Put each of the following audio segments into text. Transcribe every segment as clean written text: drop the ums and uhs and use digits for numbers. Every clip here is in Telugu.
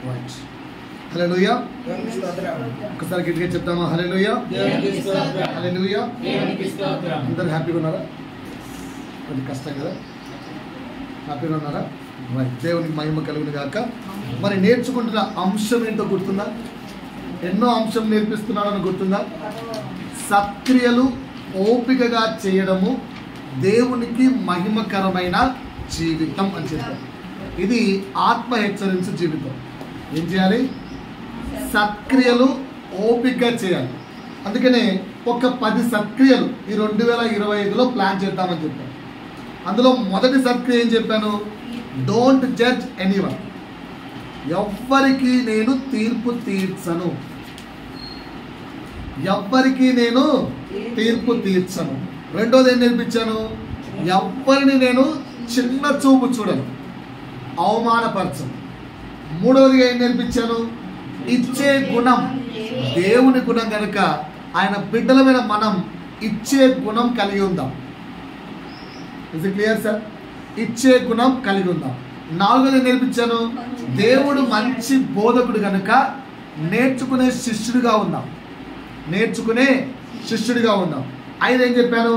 రైట్. హల్లెలూయా. ఒకసారి గట్టిగా చెప్తామా? హల్లెలూయా, హల్లెలూయా. అందరూ హ్యాపీగా ఉన్నారా? కొంచెం కష్టం కదా. హ్యాపీగా ఉన్నారా? రైట్. దేవునికి మహిమ కలుగును గాక. మరి నేర్చుకుంటున్న అంశం ఏంటో గుర్తుందా? ఎన్నో అంశం నేర్పిస్తున్నాడని గుర్తుందా? సత్క్రియలు ఓపికగా చేయడము దేవునికి మహిమకరమైన జీవితం అని చెప్పారు. ఇది ఆత్మ హెచ్చరించే జీవితం. ఏం చేయాలి? సత్క్రియలు ఓపికగా చేయాలి. అందుకనే ఒక 10 సత్క్రియలు ఈ 2025లో ప్లాన్ చేద్దామని చెప్పాను. అందులో మొదటి సత్క్రియ ఏం చెప్పాను? Don't judge anyone. ఎవ్వరికి నేను తీర్పు తీర్చను, ఎవ్వరికి నేను తీర్పు తీర్చను. రెండోది ఏం నేర్పించాను? ఎవ్వరిని నేను చిన్న చూపు చూడను, అవమానపరచను. మూడవదిగా ఏం నేర్పించాను? ఇచ్చే గుణం దేవుని గుణం కనుక ఆయన బిడ్డలమైన మనం ఇచ్చే గుణం కలిగి ఉందాం. Is it clear sir? ఇచ్చే గుణం కలిగి ఉందాం. నాలుగోది నేర్పించాను? దేవుడు మంచి బోధకుడు కనుక నేర్చుకునే శిష్యుడిగా ఉందాం, నేర్చుకునే శిష్యుడిగా ఉందాం. ఐదు ఏం చెప్పాను?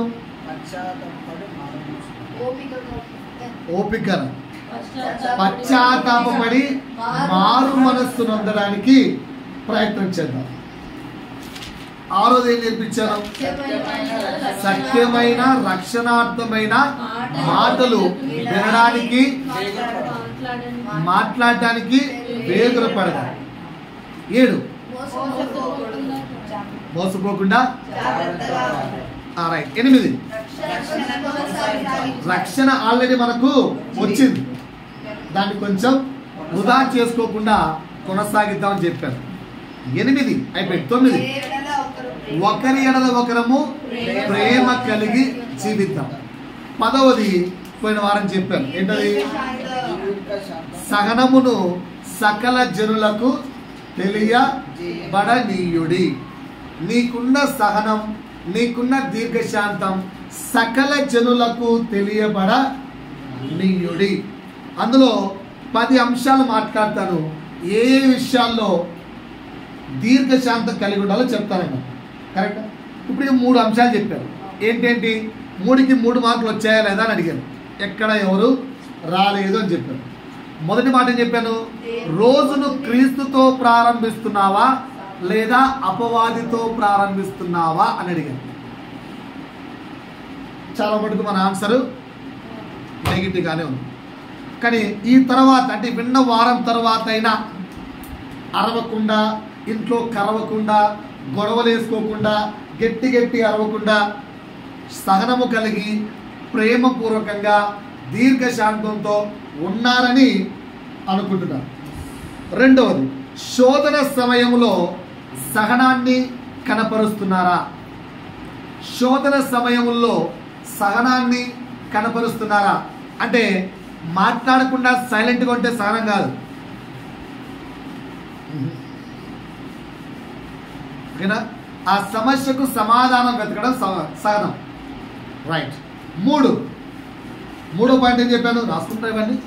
ఓపిక, పశ్చాత్తాపపడి మారు మనస్సు నొందడానికి ప్రయత్నం చేద్దాం. ఆరోది ఏం నేర్పించాను? సత్యమైన రక్షణార్థమైన మాటలు వినడానికి మాట్లాడటానికి వేగురపడదాం. 7 మోసపోకుండా. 8 రక్షణ ఆల్రెడీ మనకు వచ్చింది, దాన్ని కొంచెం వృధా చేసుకోకుండా కొనసాగిద్దామని చెప్పారు. 8 అయిపోయి. 9 ఒకరి ఎడల ఒకరము ప్రేమ కలిగి జీవిద్దాం. 10వది పోయిన వారం చెప్పాను. ఏంటది? సహనమును సకల జనులకు తెలియబడనీయుడి. నీకున్న సహనం, నీకున్న దీర్ఘశాంతం సకల జనులకు తెలియబడనీయుడి. అందులో 10 అంశాలు మాట్లాడతాను. ఏ విషయాల్లో దీర్ఘశాంతం కలిగి ఉండాలో చెప్తానన్నా. కరెక్టా? ఇప్పుడు 3 అంశాలు చెప్పారు. ఏంటేంటి? 3కి 3 మార్కులు వచ్చాయా లేదా అని అడిగాను. ఎక్కడ ఎవరు రాలేదు అని చెప్పాను. మొదటి మాట ఏం చెప్పాను? రోజును క్రీస్తుతో ప్రారంభిస్తున్నావా లేదా అపవాదితో ప్రారంభిస్తున్నావా అని అడిగాను. చాలా మటుకు మన ఆన్సర్ నెగిటివ్గానే ఉంది. కానీ ఈ తర్వాత అంటే విన్న వారం తర్వాత అయినా అరవకుండా, ఇంట్లో కరవకుండా, గొడవలు వేసుకోకుండా, గట్టి గట్టి అరవకుండా సహనము కలిగి ప్రేమపూర్వకంగా దీర్ఘశాంతంతో ఉన్నారని అనుకుంటున్నాను. రెండవది, శోధన సమయంలో సహనాన్ని కనపరుస్తున్నారా? శోధన సమయంలో సహనాన్ని కనపరుస్తున్నారా? అంటే మాట్లాడకుండా సైలెంట్గా ఉంటే సహనం కాదు. ఓకేనా? ఆ సమస్యకు సమాధానం వెతకడం సహనం. రైట్. మూడో పాయింట్ ఏం చెప్పాను? రాసుకుంటా ఇవన్నీ.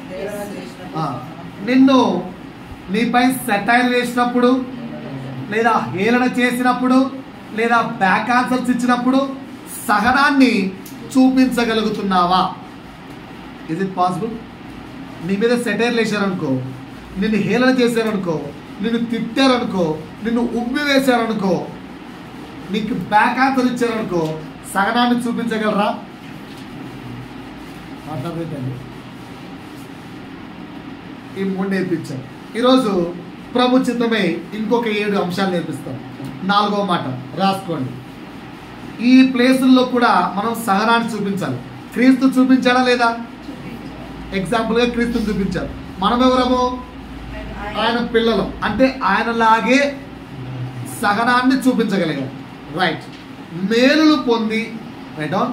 నిన్ను నీపై సెటైర్ వేసినప్పుడు, లేదా హేళన చేసినప్పుడు, లేదా బ్యాక్ ఆన్సర్స్ ఇచ్చినప్పుడు సహనాన్ని చూపించగలుగుతున్నావా? Is it possible? నీ మీద సెటైర్లు వేశారనుకో, నిన్ను హేళన చేశారనుకో, నిన్ను తిట్టారనుకో, నిన్ను ఉబ్బి వేశారనుకో, నీకు బ్యాక్ ఆన్సర్ ఇచ్చారనుకో, సహనాన్ని చూపించగలరా? మాట్లాడేటండి. ఈ 3 నేర్పించాను. ఈరోజు ప్రభు చిత్తమై ఇంకొక 7 అంశాలు నేర్పిస్తాం. 4వ మాట రాసుకోండి. ఈ ప్లేసుల్లో కూడా మనం సహనాన్ని చూపించాలి. క్రీస్తు చూపించాడా లేదా? ఎగ్జాంపుల్గా క్రీస్తుని చూపించారు. మనం ఎవరము? ఆయన పిల్లలం. అంటే ఆయనలాగే సహనాన్ని చూపించగలిగాం. రైట్. మేలులు పొంది, రైట్ ఆన్,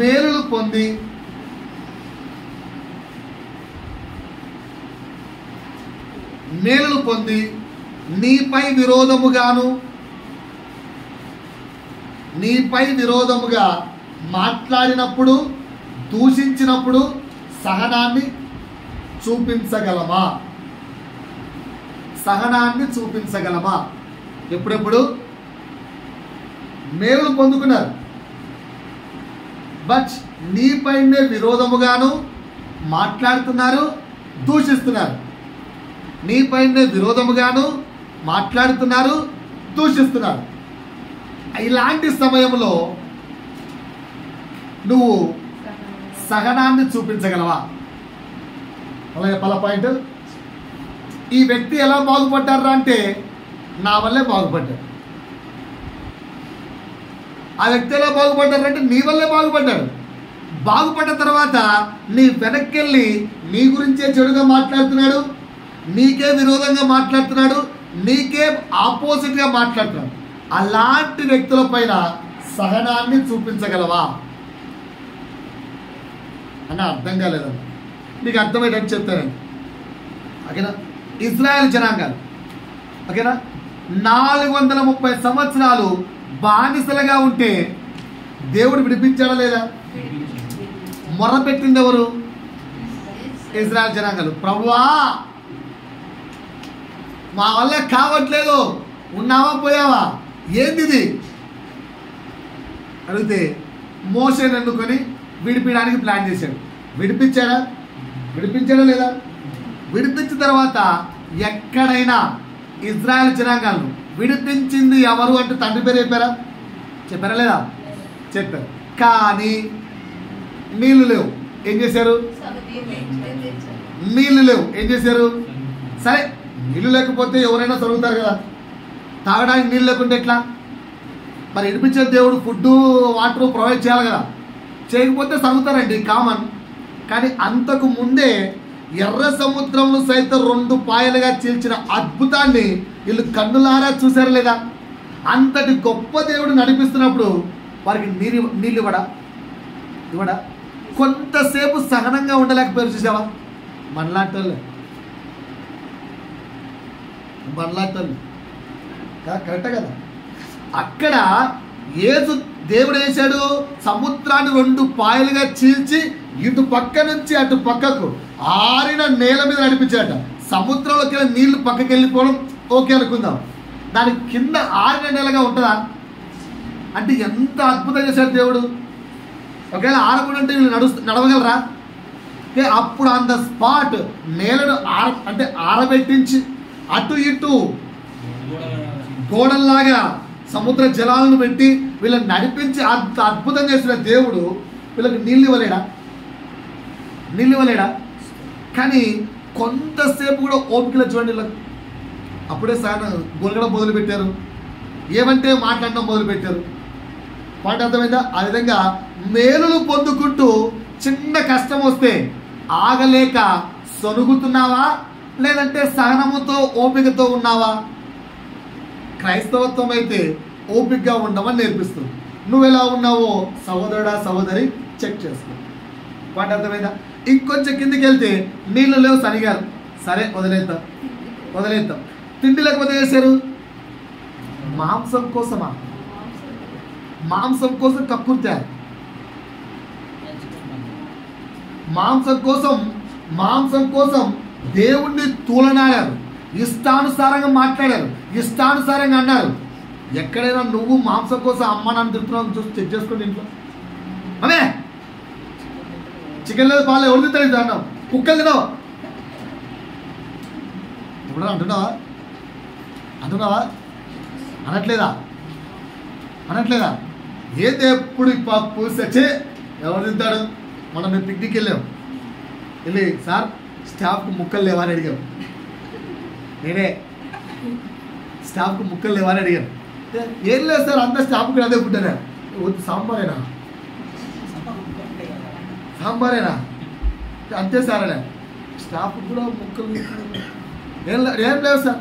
మేలులు పొంది నీపై విరోధముగా మాట్లాడినప్పుడు, దూషించినప్పుడు సహనాన్ని చూపించగలమా? సహనాన్ని చూపించగలమా? ఎప్పుడెప్పుడు మేలు పొందుకున్నారు, బట్ నీపైనే విరోధముగాను మాట్లాడుతున్నారు, దూషిస్తున్నారు. నీపైనే విరోధముగాను మాట్లాడుతున్నారు, దూషిస్తున్నారు. ఇలాంటి సమయంలో నువ్వు సహనాన్ని చూపించగలవా? అలాగే పల పాయింట్, ఈ వ్యక్తి ఎలా బాగుపడ్డారా అంటే నా వల్లే బాగుపడ్డాడు. ఆ వ్యక్తి ఎలా బాగుపడ్డారంటే నీ వల్లే బాగుపడ్డాడు. బాగుపడ్డ తర్వాత నీ వెనక్కి వెళ్ళి నీ గురించే చెడుగా మాట్లాడుతున్నాడు, నీకే విరోధంగా మాట్లాడుతున్నాడు, నీకే ఆపోజిట్గా మాట్లాడుతున్నాడు. అలాంటి వ్యక్తుల పైన సహనాన్ని చూపించగలవా అని అర్థం కాలేదన్న. నీకు అర్థమయ్యేటట్టు చెప్తానండి. ఓకేనా? ఇజ్రాయెల్ జనాంగాలు, ఓకేనా, 430 సంవత్సరాలు బానిసలుగా ఉంటే దేవుడు విడిపించాడా లేదా? మొర్రపెట్టింది ఎవరు? ఇజ్రాయెల్ జనాంగాలు. ప్రభువా మా వల్ల కావట్లేదు, ఉన్నావా పోయావా, ఏంది అడిగితే మోషేని ఎన్నుకొని విడిపించడానికి ప్లాన్ చేశాడు. విడిపించాడా లేదా? విడిపించిన తర్వాత ఎక్కడైనా ఇజ్రాయెల్ జనాంగాలను విడిపించింది ఎవరు అంటే తండ్రి పేరు చెప్పారా లేదా? చెప్పారు. కానీ నీళ్లు లేవు, ఏం చేశారు? నీళ్లు లేవు, ఏం చేశారు? సరే, నీళ్లు లేకపోతే ఎవరైనా చదువుతారు కదా, తాగడానికి నీళ్ళు లేకుంటే ఎట్లా? మరి విడిపించే దేవుడు ఫుడ్ వాటర్ ప్రొవైడ్ చేయాలి కదా, చేయకపోతే చదువుతారండి, కామన్. కానీ అంతకు ముందే ఎర్ర సముద్రంలో సైతం 2 పాయలుగా చీల్చిన అద్భుతాన్ని వీళ్ళు కన్నులారా చూశారు లేదా? అంతటి గొప్ప దేవుడు నడిపిస్తున్నప్పుడు వారికి నీళ్ళు ఇవ్వడా? కొంతసేపు సహనంగా ఉండలేకపోయారు. చూసావా? మనలాంటి కరెక్టే కదా. అక్కడ యేసు దేవుడు వేశాడు, సముద్రాన్ని 2 పాయలుగా చీల్చి ఇటు పక్క నుంచి అటు పక్కకు ఆరిన నేల మీద నడిపించాడట. సముద్రంలోకి నీళ్లు పక్కకి వెళ్ళిపోవడం ఓకే అనుకుందాం, దాని కింద ఆరిన నేలగా ఉంటుందా? అంటే ఎంత అద్భుతం చేశాడు దేవుడు. ఒకవేళ ఆరకుండా అంటే వీళ్ళు నడవగలరా? అప్పుడు ఆన్ ద స్పాట్ నేలను ఆరబెట్టించి అటు ఇటు గోడల్లాగా సముద్ర జలాలను పెట్టి వీళ్ళని నడిపించి అంత అద్భుతం చేసిన దేవుడు వీళ్ళకి నీళ్ళు ఇవ్వలేడా? కానీ కొంతసేపు కూడా ఓపికలో చూడండి వీళ్ళకి. అప్పుడే గొలగడం మొదలుపెట్టారు, ఏమంటే మాట్లాడడం మొదలుపెట్టారు. పాట అర్థమైందా? ఆ విధంగా మేలులు పొందుకుంటూ చిన్న కష్టం వస్తే ఆగలేక సొనుగుతున్నావా, లేదంటే సహనముతో ఓపికతో ఉన్నావా? క్రైస్తవత్వం అయితే ఓపికగా ఉండమని నేర్పిస్తుంది. నువ్వెలా ఉన్నావో సహోదరుడా సహోదరి చెక్ చేసుకో. పాట అర్థమైందా? ఇంకొంచెం కిందికి వెళ్తే నీళ్ళు లేవు, సరిగారు, సరే వదిలేద్దాం. తిండి లేకపోతే చేశారు, మాంసం కోసం కక్కుర్తారు. మాంసం కోసం దేవుణ్ణి తూలనాడారు, ఇష్టానుసారంగా మాట్లాడారు, ఇష్టానుసారంగా అన్నారు. ఎక్కడైనా నువ్వు మాంసం కోసం అమ్మ నాన్న తిరుగుతున్నావు చూసి చెక్ చేసుకోండి. ఇంట్లో అదే చికెన్ లేదు, పాలు ఎవరు తింటారు? అన్నావు, కుక్కలు తినవు. ఇప్పుడు అంటున్నావా? అనట్లేదా? ఏది ఎప్పుడు పప్పు సచ్చే ఎవరు తింటాడు? మనం మేము పిక్నిక్ వెళ్ళి సార్ స్టాఫ్కి ముక్కలు లేవా అని అడిగాం. నేనే స్టాఫ్కి ముక్కలు లేవా అని అడిగాను. ఏం లేదు సార్, అంతా స్టాఫ్కి అదే పుట్టారా? వద్దు, సాంబారేనా అంతే సార్ అనే. స్టాఫ్ కూడా ముక్కలు ఏం లేవు సార్.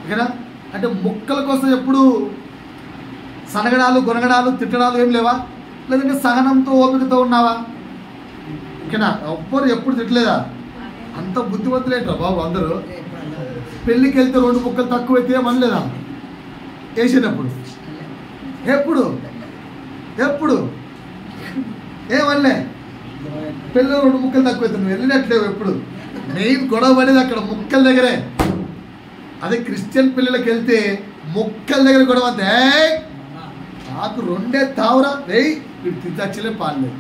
ఓకేనా? అంటే ముక్కల కోసం ఎప్పుడు సనగడాలు గొనగడాలు తిట్టడాలు ఏం లేవా? లేదంటే సహనంతో ఓపికతో ఉన్నావా? ఓకేనా? ఎప్పుడు తిట్టలేదా? అంత బుద్ధిమంతులేంట్రా బాబు అందరూ. పెళ్ళికి వెళ్తే 2 ముక్కలు తక్కువ అయితే ఏమనలేదా? వేసేటప్పుడు ఎప్పుడు ఏమనలే. పెళ్ళిలో 2 ముక్కలు తక్కువ అయితే నువ్వు వెళ్ళినట్లేవు. ఎప్పుడు మెయిన్ గొడవ పడేది అక్కడ ముక్కల దగ్గరే. అదే క్రిస్టియన్ పిల్లలకి వెళ్తే మొక్కల దగ్గర కూడా అంతే, నాకు 2 తావరా వేయి వీడు తిచ్చలే పాలలేదు,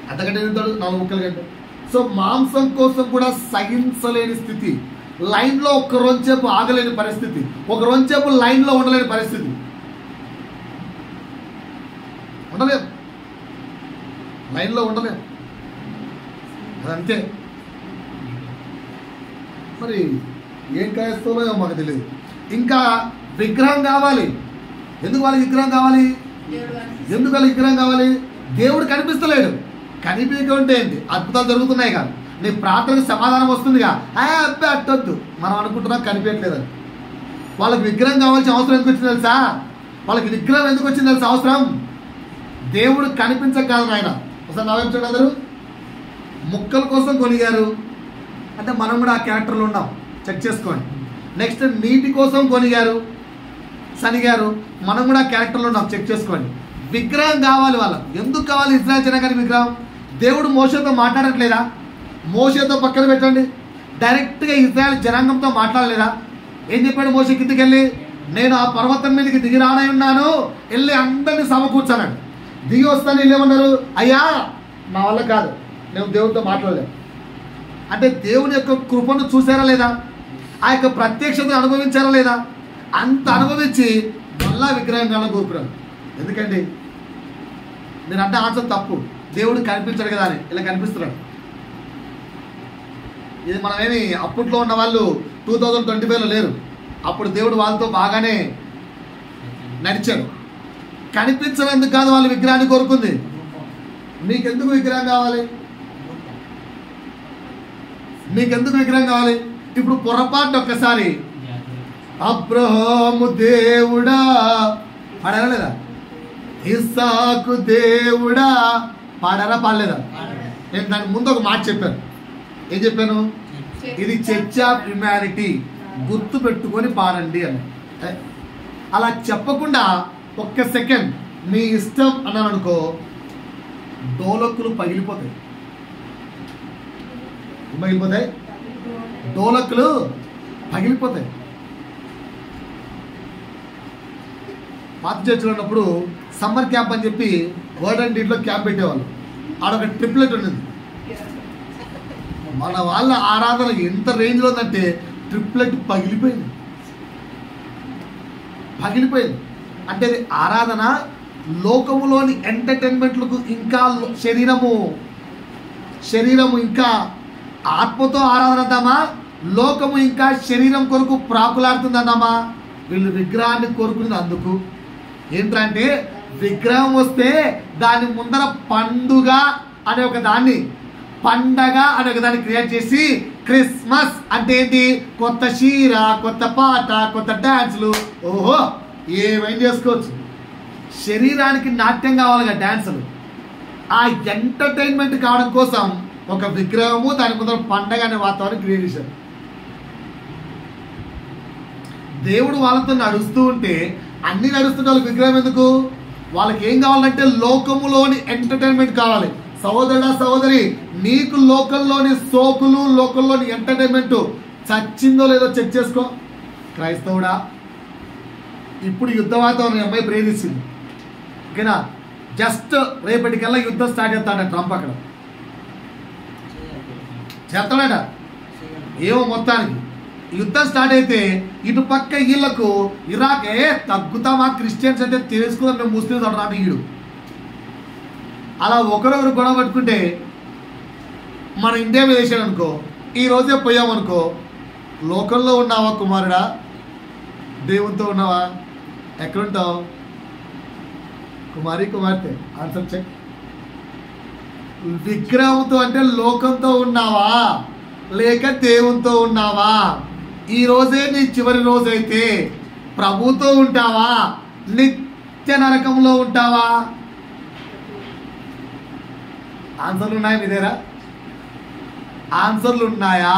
అంతకంటే తింటాడు 4 ముక్కలు కంటే. సో మాంసం కోసం కూడా సహించలేని స్థితి, లైన్లో ఒక రోజుసేపు ఆగలేని పరిస్థితి, ఒక రోజుసేపు లైన్లో ఉండలేని పరిస్థితి, ఉండలేం, లైన్లో ఉండలేం, అదంతే. మరి ఏం కాయస్తాలో మాకు తెలియదు. ఇంకా విగ్రహం కావాలి. ఎందుకు వాళ్ళకి విగ్రహం కావాలి? ఎందుకు వాళ్ళకి విగ్రహం కావాలి? దేవుడు కనిపిస్తలేడు. కనిపించకుంటే ఏంటి, అద్భుతాలు జరుగుతున్నాయి కదా, నీ ప్రార్థనకు సమాధానం వస్తుందిగా, అబ్బాయి అట్టొద్దు మనం అనుకుంటున్నాం కనిపించట్లేదని. వాళ్ళకి విగ్రహం కావాల్సిన అవసరం ఎందుకు వచ్చింది తెలుసా? వాళ్ళకి విగ్రహం ఎందుకు వచ్చింది తెలుసా అవసరం? దేవుడు కనిపించక కాదు నాయన. ఒకసారి నవ్వించండి అందరూ. ముక్కల కోసం కొనిగారు అంటే మనం కూడా ఆ క్యారెక్టర్లో ఉన్నాం, చెక్ చేసుకోండి. నెక్స్ట్ నీటి కోసం కొనిగారు, సనిగారు, మనం కూడా ఆ క్యారెక్టర్లో ఉన్నాం, చెక్ చేసుకోండి. విగ్రహం కావాలి వాళ్ళకు. ఎందుకు కావాలి ఇజ్రాయెల్ జనాంగానికి విగ్రహం? దేవుడు మోషేతో మాట్లాడట్లేదా? మోషేతో పక్కన పెట్టండి, డైరెక్ట్గా ఇజ్రాయెల్ జనాంగంతో మాట్లాడలేదా? ఏం చెప్పాడు మోషే? కిందికెళ్ళి నేను ఆ పర్వతం మీదకి దిగి రానై ఉన్నాను, వెళ్ళి అందరినీ సమకూర్చాను. దిగి వస్తాను, వీళ్ళు ఏమన్నారు? అయ్యా నా వల్ల కాదు, నేను దేవుడితో మాట్లాడలేదు. అంటే దేవుని యొక్క కృపను చూసారా లేదా? ఆ యొక్క ప్రత్యక్షతను అనుభవించారా లేదా? అంత అనుభవించి మళ్ళా విగ్రహం కాలం కోరుకున్నాను. ఎందుకండి మీరు అంటే ఆన్సర్ తప్పు. దేవుడు కనిపించాడు కదా అని ఇలా కనిపిస్తున్నాడు. ఇది మనమేమి అప్పట్లో ఉన్న వాళ్ళు 2025లో లేరు. అప్పుడు దేవుడు వాళ్ళతో బాగానే నడిచాడు. కనిపించనందుకు కాదు వాళ్ళు విగ్రహాన్ని కోరుకుంది. మీకెందుకు విగ్రహం కావాలి? మీకెందుకు విగ్రహం కావాలి? ఇప్పుడు పొరపాటు ఒక్కసారి అబ్రహాము దేవుడా పాడారా లేదా? ఇస్సాకు దేవుడా పాడారా పాడలేదా? నేను దాని ముందు ఒక మాట చెప్పాను. ఏం చెప్పాను? ఇది చర్చ్ ఆఫ్ హ్యుమానిటీ, గుర్తు పెట్టుకొని పాడండి అని. అలా చెప్పకుండా ఒక్క సెకండ్ మీ ఇష్టం అన్నాను అనుకో, డోలక్కులు పగిలిపోతాయి. పగిలిపోతాయి, డోలక్కులు పగిలిపోతాయి. పాత చర్చిలో ఉన్నప్పుడు సమ్మర్ క్యాంప్ అని చెప్పి వర్డ్ అండ్ డీడ్లో క్యాంప్ పెట్టేవాళ్ళు. ఆడొక ట్రిప్లెట్ ఉండేది. మన వాళ్ళ ఆరాధన ఎంత రేంజ్లో ఉందంటే ట్రిప్లెట్ పగిలిపోయింది. అంటే ఆరాధన లోకములోని ఎంటర్టైన్మెంట్లకు ఇంకా శరీరము ఇంకా ఆత్మతో ఆరాధన అందామా, లోకము ఇంకా శరీరం కొరకు ప్రాకులాడుతుందన్నామా? వీళ్ళు విగ్రహాన్ని కోరుకునేది అందుకు. ఏంటంటే విగ్రహం వస్తే దాని ముందర పండుగ అనే ఒక దాన్ని, పండగ అనే ఒక దాన్ని క్రియేట్ చేసి క్రిస్మస్ అంటే ఏంటి? కొత్త చీర, కొత్త పాట, కొత్త డాన్సులు, ఓహో ఏమైనా చేసుకోవచ్చు. శరీరానికి నాట్యం కావాలిగా డాన్సులు. ఆ ఎంటర్టైన్మెంట్ కావడం కోసం ఒక విగ్రహము, దాని ముందర పండగ అనే వాతావరణం క్రియేట్ చేశారు. దేవుడు వాళ్ళతో నడుస్తూ ఉంటే అన్ని నడుస్తుంటే వాళ్ళకి విగ్రహం ఎందుకు? వాళ్ళకి ఏం కావాలంటే లోకములోని ఎంటర్టైన్మెంట్ కావాలి. సహోదరుడా సహోదరి, నీకు లోకల్లోని సోకులు, లోకల్లోని ఎంటర్టైన్మెంట్ చచ్చిందో లేదో చెక్ చేసుకో. క్రైస్తవుడా, ఇప్పుడు యుద్ధ వాతావరణం అమ్మాయి ప్రేరిస్తుంది. ఓకేనా? జస్ట్ రేపటికల్లా యుద్ధం స్టార్ట్ చేస్తాడ ట్రంప్. అక్కడ చేస్తాడట ఏమో. మొత్తానికి యుద్ధం స్టార్ట్ అయితే ఇటు పక్క వీళ్ళకు ఇరాకే తగ్గుతామా, క్రిస్టియన్స్ అంటే తెలుసుకుందాం, మేము ముస్లిమ్స్ అంటున్నాడు ఈడు. అలా ఒకరొకరు గొడవ పట్టుకుంటే మన ఇండియా మీద వేసాడు అనుకో, ఈ రోజే పోయామనుకో, లోకల్లో ఉన్నావా కుమారుడా, దేవునితో ఉన్నావా? ఎక్కడుంటావు? కుమార్తె ఆన్సర్ చెక్. విగ్రహంతో అంటే లోకంతో ఉన్నావా లేక దేవునితో ఉన్నావా? ఈ రోజే నీ చివరి రోజైతే ప్రభుతో ఉంటావా, నిత్య నరకంలో ఉంటావా? ఆన్సర్లు ఉన్నాయా మీ దగ్గర? ఆన్సర్లు ఉన్నాయా?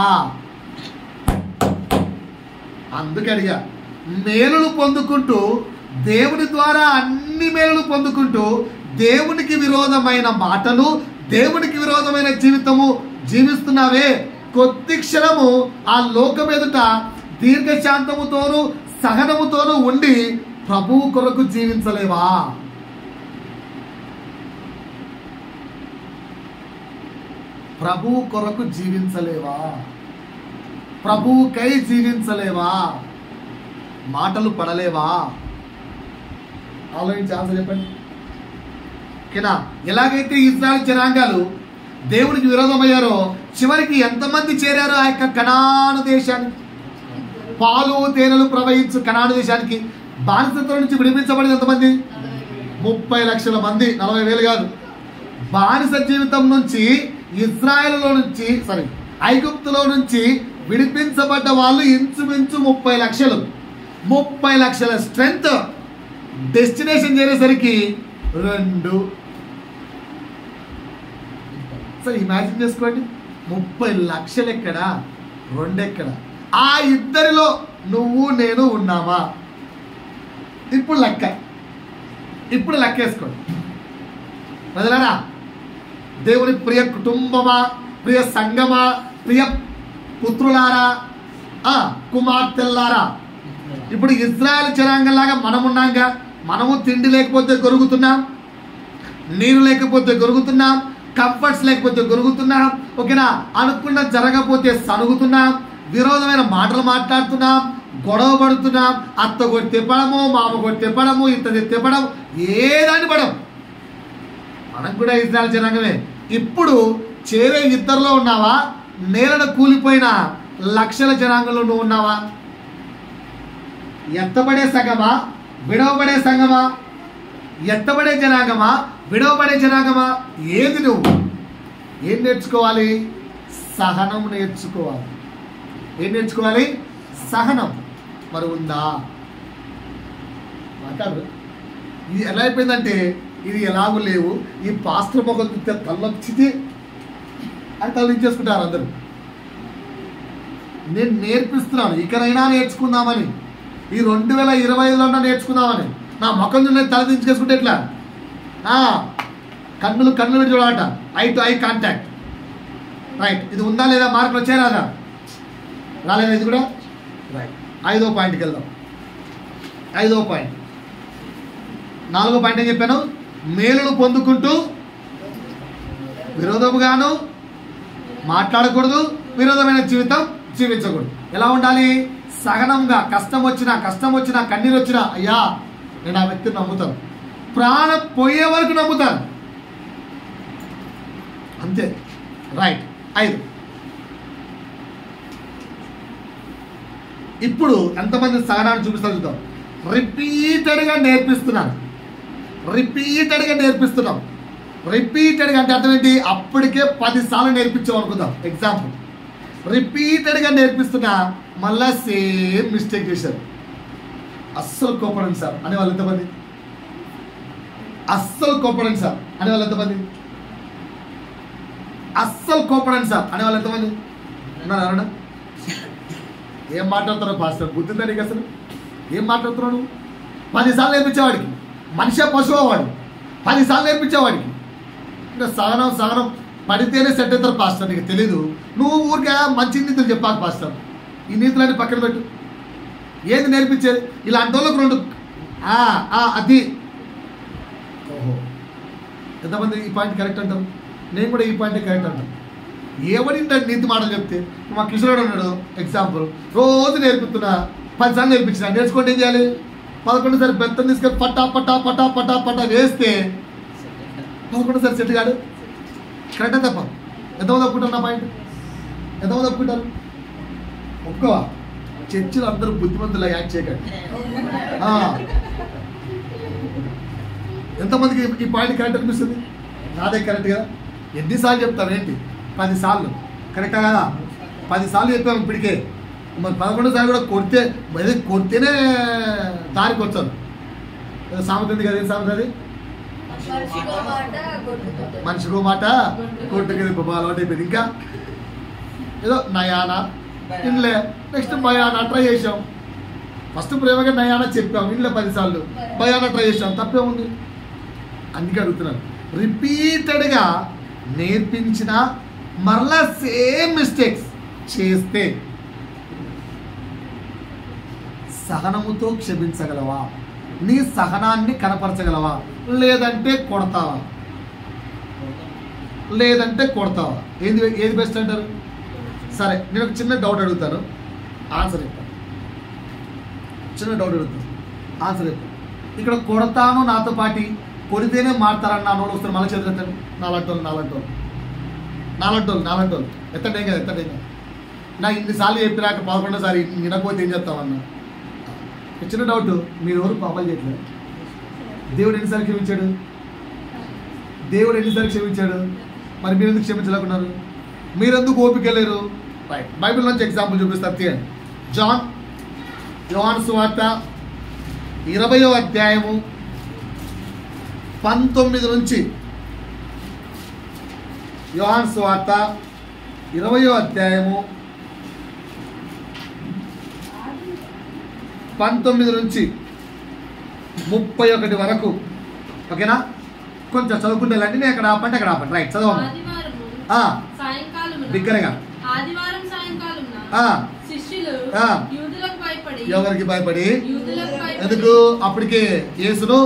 అందుకే అడిగా. మేలులు పొందుకుంటూ, దేవుని ద్వారా అన్ని మేలులు పొందుకుంటూ, దేవునికి విరోధమైన మాటలు, దేవునికి విరోధమైన జీవితము జీవిస్తున్నావే, కొద్ది క్షణము ఆ లోకం ఎదుట దీర్ఘశాంతముతోనూ సహనముతోనూ ఉండి ప్రభువు కొరకు జీవించలేవా? ప్రభువు కొరకు జీవించలేవా? ప్రభువుకై జీవించలేవా? మాటలు పడలేవా? ఆలోచించి ఆన్సర్ చెప్పండి. ఓకేనా? ఎలాగైతే ఇశ్రాయేలు జనాంగాలు దేవునికి విరోధమయ్యారో చివరికి ఎంతమంది చేరారు ఆ యొక్క కనాను దేశానికి, పాలు తేనెలు ప్రవహించు కనాను దేశానికి? బానిసత్వం నుంచి విడిపించబడింది ఎంతమంది? 30 లక్షల మంది, 40,000 కాదు. బానిస జీవితం నుంచి ఇజ్రాయెల్లో నుంచి ఐగుప్తులో నుంచి విడిపించబడ్డ వాళ్ళు ఇంచుమించు 30 లక్షలు. 30 లక్షల స్ట్రెంత్ డెస్టినేషన్ చేరేసరికి 2. సో ఇమాజిన్ చేసుకోండి, 30 లక్షలు ఎక్కడ, 2 ఎక్కడ? ఆ ఇద్దరిలో నువ్వు నేను ఉన్నామా? ఇప్పుడు లెక్కేసుకోండి ప్రజలారా. దేవుని ప్రియ కుటుంబమా, ప్రియ సంఘమా, ప్రియ పుత్రులారా, కుమార్తెల్లారా, ఇప్పుడు ఇజ్రాయెల్ జనాంగంలాగా మనమున్నాంగా. మనము తిండి లేకపోతే గొరుగుతున్నాం, నీరు లేకపోతే గొరుగుతున్నాం, కంఫర్ట్స్ లేకపోతే గొరుగుతున్నాం. ఓకేనా? అనుకున్న జరగకపోతే సనుగుతున్నాం, విరోధమైన మాటలు మాట్లాడుతున్నాం, గొడవ పడుతున్నాం, అత్త కొట్టి తిప్పడము, మామ కొట్టి తిప్పడము, ఇంత తిప్పడం, ఏదాన్ని పడం. మనం కూడా ఇజ్రాయెల్ జనాంగమే. ఇప్పుడు చేరే ఇద్దరిలో ఉన్నావా? నేలను కూలిపోయిన లక్షల జనాంగంలో నువ్వు ఉన్నావా? ఎత్తబడే సంఘమా, విడవబడే సంఘమా? ఎత్తబడే జనాంగమా, విడవబడే జనాంగమా? ఏది నువ్వు? ఏం నేర్చుకోవాలి? సహనం నేర్చుకోవాలి. ఏం నేర్చుకోవాలి? సహనం. మరి ఉందా? మాట్లాడు. ఇది ఎలా అయిపోయిందంటే, ఇది ఎలాగూ లేవు, ఈ పాస్టర్ మొగలు తల్లొచ్చితే అని తల్లించేసుకుంటారు అందరూ. నేను నేర్పిస్తున్నాను, ఇకనైనా నేర్చుకుందామని, ఈ 2025లో నేర్చుకుందామని. నా ముఖం నేను తలదించుకేసుకుంటే ఎట్లా? కన్నులు పెట్టి చూడాలట, eye to eye contact. Right, ఇది ఉందా లేదా? మార్కులు వచ్చాయి రాదా? రాలేదా? ఇది కూడా రైట్. 5వ పాయింట్కి వెళ్దాం. 5వ పాయింట్. 4వ పాయింట్ ఏం చెప్పాను? మేలును పొందుకుంటూ విరోధముగాను మాట్లాడకూడదు, విరోధమైన జీవితం జీవించకూడదు. ఎలా ఉండాలి? సహనంగా. కష్టం వచ్చినా కన్నీరు వచ్చినా, అయ్యా నేను ఆ వ్యక్తిని నమ్ముతాను, ప్రాణం పోయే వరకు నమ్ముతాను, అంతే. రైట్. 5. ఇప్పుడు ఎంతమంది సహనాన్ని చూపిస్తారు చూద్దాం. రిపీటెడ్గా నేర్పిస్తున్నాం. రిపీటెడ్గా అంటే అర్థం ఏంటి? అప్పటికే 10 సార్లు నేర్పించాం అనుకుందాం. ఎగ్జాంపుల్, రిపీటెడ్గా నేర్పిస్తున్నా, మళ్ళా సేమ్ మిస్టేక్ చేశారు. అస్సలు కోపడండి సార్ అనేవాళ్ళు ఎంతమంది? అస్సలు కోపడండి సార్ అనేవాళ్ళు ఎంతమంది? అస్సలు కోపడండి సార్ అనేవాళ్ళు ఎంతమంది ఉన్నారు? ఎవరన్నా? ఏం మాట్లాడుతున్నావు పాస్టర్? బుద్ధిందా నీకు అసలు? ఏం మాట్లాడుతున్నావు నువ్వు? 10 సార్లు నేర్పించేవాడికి, మనిషి పశువు వాడు, 10 సార్లు నేర్పించేవాడికి. ఇంకా సహనం పడితేనే సెట్ అవుతారు పాస్టర్. నీకు తెలీదు, నువ్వు ఊరికే మంచి నీతులు చెప్పాక పాస్టర్. ఈ నీతులన్నీ పక్కన పెట్టు. ఏది నేర్పించేది? ఇలాంటి వాళ్ళకు 2 అది. ఓహో, ఎంతమంది ఈ పాయింట్ కరెక్ట్ అంటారు? నేను కూడా ఈ పాయింట్ కరెక్ట్ అంటాను. ఏమనింటాడు నీతి మాటలు చెప్తే? మా కిషోరుడు ఉన్నాడు ఎగ్జాంపుల్, రోజు నేర్పుతున్నా, 10 సార్లు నేర్పించిన. నేర్చుకుంటే ఏం చేయాలి? 11సారి బెత్తం తీసుకొని పట్టా వేస్తే 11సారి సెట్ కాడు. కరెక్టే తప్ప? ఎంతమంది ఒప్పుకుంటారు నా పాయింట్? ఎంతమంది ఒప్పుకుంటారు? ఒప్పుకోవా? చర్చిలో అందరూ బుద్ధిమంతులా యాక్ట్ చేయకండి. ఎంతమందికి ఈ పాయింట్ కరెక్ట్ అనిపిస్తుంది? నాదే కరెక్ట్ కదా? ఎన్నిసార్లు చెప్తావు ఏంటి? 10 సార్లు. కరెక్టా కదా? 10 సార్లు చెప్పాము ఇప్పటికే. మరి 11సారి కూడా కొడితేనే దారికి వచ్చాను. సామెత ఉంది కదా, ఏం సామెత అది? మనిషికో మాట కొట్టుకెళ్ళి అలవాటు అయిపోయింది. ఇంకా ఏదో నయానా ఇంట్లో, నెక్స్ట్ భయానా ట్రై చేసాం. ఫస్ట్ ప్రేమగా నయానా చెప్పాం, ఇంట్లో 10 సార్లు భయానా ట్రై చేసాం. తప్పే ఉంది. అందుకే అడుగుతున్నాను. రిపీటెడ్గా నేర్పించిన మరలా సేమ్ మిస్టేక్స్ చేస్తే సహనముతో క్షమించగలవా? నీ సహనాన్ని కనపరచగలవా? లేదంటే కొడతావా? ఏది బెస్ట్ అంటారు? సరే, నేను ఒక చిన్న డౌట్ అడుగుతాను, ఆన్సర్ చెప్తాను. ఆన్సర్ చెప్తాను. ఇక్కడ కొడతాను నాతో పాటి కొడితేనే మారుతారని నా నోళ్ళు వస్తారు. మళ్ళీ చేతులు ఎత్తండి. నాలంటోళ్ళు ఎత్తండి. ఏం కదా. నా ఇన్నిసార్లు చెప్పినాక 11సారి వినకపోతే ఏం చెప్తామన్నా? చిన్న డౌట్, మీరు ఎవరు పాపాలు చేయట్లేదు? దేవుడు ఎన్నిసార్లు క్షమించాడు? మరి మీరు ఎందుకు క్షమించలేకున్నారు? మీరెందుకు ఓపిక లేరు? రైట్, బైబిల్ నుంచి ఎగ్జాంపుల్ చూపిస్తారు, తీయండి. యోహాను సువార్త 20వ అధ్యాయము 19 నుంచి. యోహాను సువార్త 20వ అధ్యాయము 19 నుంచి 31 వరకు. ఓకేనా? కొంచెం చదువుకుంటే నేను అక్కడ ఆపండి. రైట్, చదవండి. దగ్గరగా ఎవరికి భయపడి? ఎందుకు? అప్పటికే యేసును